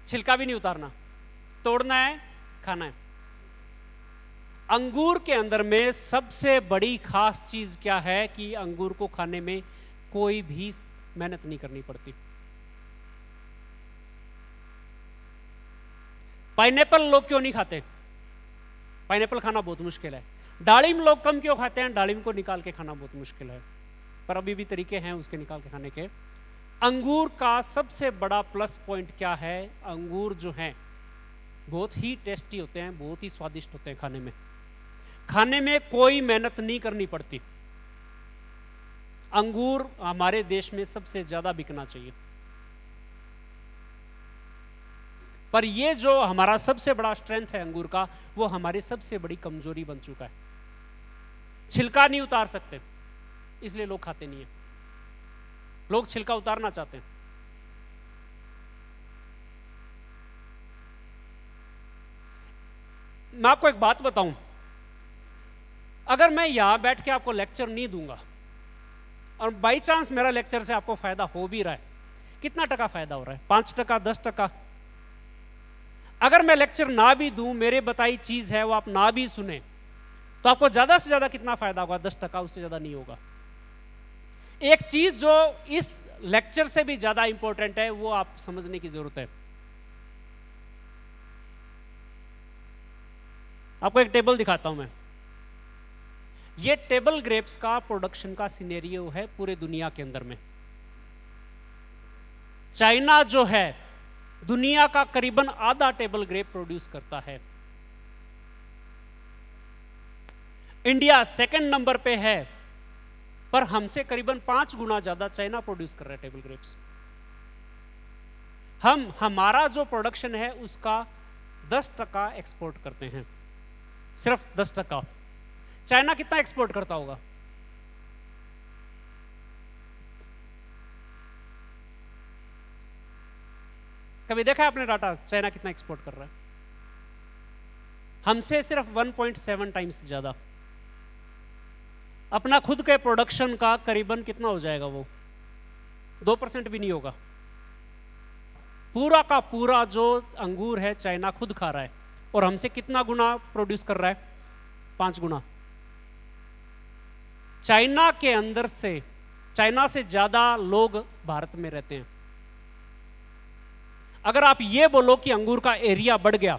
[SPEAKER 1] छिलका भी नहीं उतारना, तोड़ना है, खाना है। अंगूर के अंदर में सबसे बड़ी खास चीज क्या है कि अंगूर को खाने में कोई भी मेहनत नहीं करनी पड़ती। पाइनएप्पल लोग क्यों नहीं खाते? पाइनएप्पल खाना बहुत मुश्किल है। दालिम लोग कम क्यों खाते हैं? दालिम को निकाल के खाना बहुत मुश्किल है, पर अभी भी तरीके हैं उसके निकाल के खाने के। अंगूर का सबसे बड़ा प्लस पॉइंट क्या है? अंगूर जो हैं बहुत ही टेस्टी होते हैं, बहुत ही स्वादिष्ट होते हैं खाने में। खाने में कोई मेहनत नहीं करनी पड़ती। अंगूर हमारे देश में सबसे ज्यादा बिकना चाहिए, पर ये जो हमारा सबसे बड़ा स्ट्रेंथ है अंगूर का, वो हमारी सबसे बड़ी कमजोरी बन चुका है। छिलका नहीं उतार सकते, इसलिए लोग खाते नहीं है। लोग छिलका उतारना चाहते हैं। मैं आपको एक बात बताऊं, अगर मैं यहां बैठ के आपको लेक्चर नहीं दूंगा और बाई चांस मेरा लेक्चर से आपको फायदा हो भी रहा है, कितना टका फायदा हो रहा है? 5%, 10%। अगर मैं लेक्चर ना भी दूं, मेरे बताई चीज है वो आप ना भी सुने, तो आपको ज्यादा से ज्यादा कितना फायदा होगा? 10%, उससे ज्यादा नहीं होगा। एक चीज जो इस लेक्चर से भी ज्यादा इंपॉर्टेंट है, वो आप समझने की जरूरत है। आपको एक टेबल दिखाता हूं मैं। ये टेबल ग्रेप्स का प्रोडक्शन का सिनेरियो है पूरे दुनिया के अंदर में। चाइना जो है दुनिया का करीबन आधा टेबल ग्रेप प्रोड्यूस करता है। इंडिया सेकंड नंबर पे है, पर हमसे करीबन 5 गुना ज्यादा चाइना प्रोड्यूस कर रहा है टेबल ग्रेप्स। हमारा जो प्रोडक्शन है उसका 10% एक्सपोर्ट करते हैं, सिर्फ 10%। चाइना कितना एक्सपोर्ट करता होगा? कभी देखा है आपने डाटा चाइना कितना एक्सपोर्ट कर रहा है? हमसे सिर्फ 1.7 टाइम्स ज्यादा। अपना खुद के प्रोडक्शन का करीबन कितना हो जाएगा? वो 2% भी नहीं होगा। पूरा का पूरा जो अंगूर है चाइना खुद खा रहा है, और हमसे कितना गुना प्रोड्यूस कर रहा है? 5 गुना। चाइना के अंदर से, चाइना से ज्यादा लोग भारत में रहते हैं। अगर आप ये बोलो कि अंगूर का एरिया बढ़ गया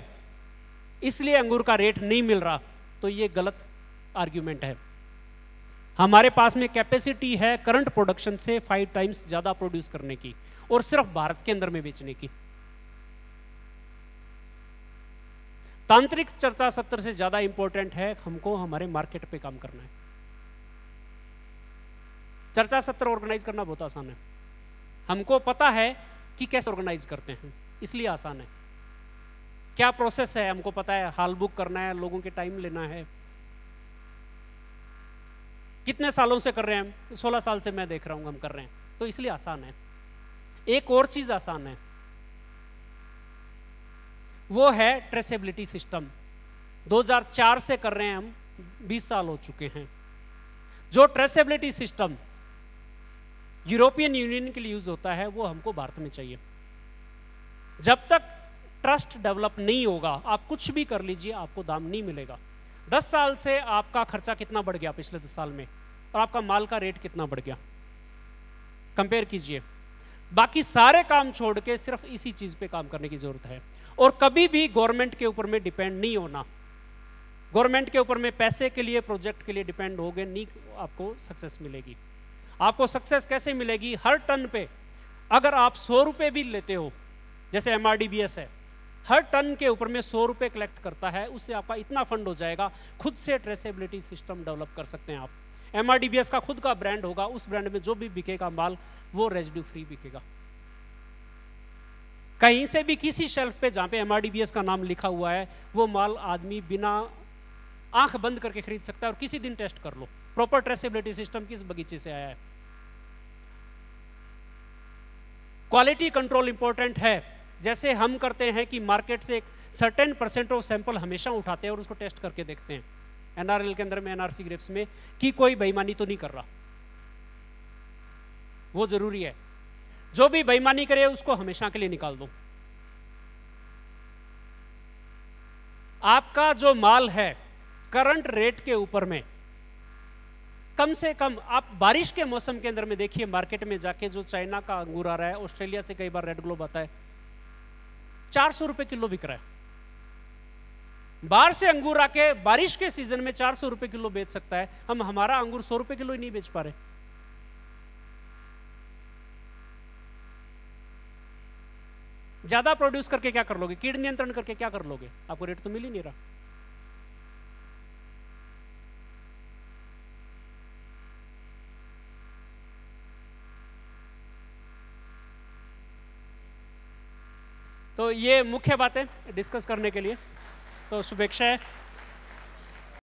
[SPEAKER 1] इसलिए अंगूर का रेट नहीं मिल रहा, तो ये गलत आर्ग्यूमेंट है। हमारे पास में कैपेसिटी है करंट प्रोडक्शन से 5 टाइम्स ज्यादा प्रोड्यूस करने की, और सिर्फ भारत के अंदर में बेचने की। तांत्रिक चर्चा सत्र से ज्यादा इंपॉर्टेंट है हमको हमारे मार्केट पे काम करना है। चर्चा सत्र ऑर्गेनाइज करना बहुत आसान है, हमको पता है कि कैसे ऑर्गेनाइज करते हैं, इसलिए आसान है। क्या प्रोसेस है हमको पता है, हाल बुक करना है, लोगों के टाइम लेना है। कितने सालों से कर रहे हैं हम? 16 साल से मैं देख रहा हूं हम कर रहे हैं, तो इसलिए आसान है। एक और चीज आसान है, वो है ट्रेसेबिलिटी सिस्टम। 2004 से कर रहे हैं हम, 20 साल हो चुके हैं। जो ट्रेसेबिलिटी सिस्टम यूरोपियन यूनियन के लिए यूज होता है, वो हमको भारत में चाहिए। जब तक ट्रस्ट डेवलप नहीं होगा, आप कुछ भी कर लीजिए आपको दाम नहीं मिलेगा। 10 साल से आपका खर्चा कितना बढ़ गया पिछले 10 साल में, और आपका माल का रेट कितना बढ़ गया, कंपेयर कीजिए। बाकी सारे काम छोड़ के सिर्फ इसी चीज पे काम करने की जरूरत है, और कभी भी गवर्नमेंट के ऊपर में डिपेंड नहीं होना। गवर्नमेंट के ऊपर में पैसे के लिए, प्रोजेक्ट के लिए डिपेंड हो गए नहीं, आपको सक्सेस मिलेगी। आपको सक्सेस कैसे मिलेगी? हर टन पे अगर आप 100 रुपए भी लेते हो, जैसे MRDBS है, हर टन के ऊपर में 100 रुपए कलेक्ट करता है, उससे आपका इतना फंड हो जाएगा, खुद से ट्रेसेबिलिटी सिस्टम डेवलप कर सकते हैं आप। MRDBS का खुद का ब्रांड होगा, उस ब्रांड में जो भी बिकेगा माल वो रेजिड्यू फ्री बिकेगा। कहीं से भी किसी शेल्फ पे जहां पे MRDBS का नाम लिखा हुआ है, वो माल आदमी बिना आंख बंद करके खरीद सकता है। और किसी दिन टेस्ट कर लो प्रॉपर ट्रेसेबिलिटी सिस्टम किस बगीचे से आया है। क्वालिटी कंट्रोल इंपॉर्टेंट है। जैसे हम करते हैं कि मार्केट से एक सर्टेन % ऑफ सैंपल हमेशा उठाते हैं और उसको टेस्ट करके देखते हैं NRL के अंदर में, NRC ग्रेप्स में, कि कोई बेईमानी तो नहीं कर रहा, वो जरूरी है। जो भी बेईमानी करे उसको हमेशा के लिए निकाल दो। आपका जो माल है करंट रेट के ऊपर में कम से कम, आप बारिश के मौसम के अंदर में देखिए मार्केट में जाके, जो चाइना का अंगूर आ रहा है, ऑस्ट्रेलिया से कई बार रेड ग्लोब आता है, 400 रुपए किलो बिक रहा है। बाहर से अंगूर आके बारिश के सीजन में 400 रुपए किलो बेच सकता है, हम हमारा अंगूर 100 रुपए किलो ही नहीं बेच पा रहे। ज्यादा प्रोड्यूस करके क्या कर लोगे, कीट नियंत्रण करके क्या कर लोगे, आपको रेट तो मिल ही नहीं रहा। तो ये मुख्य बातें डिस्कस करने के लिए, तो शुभेच्छा है।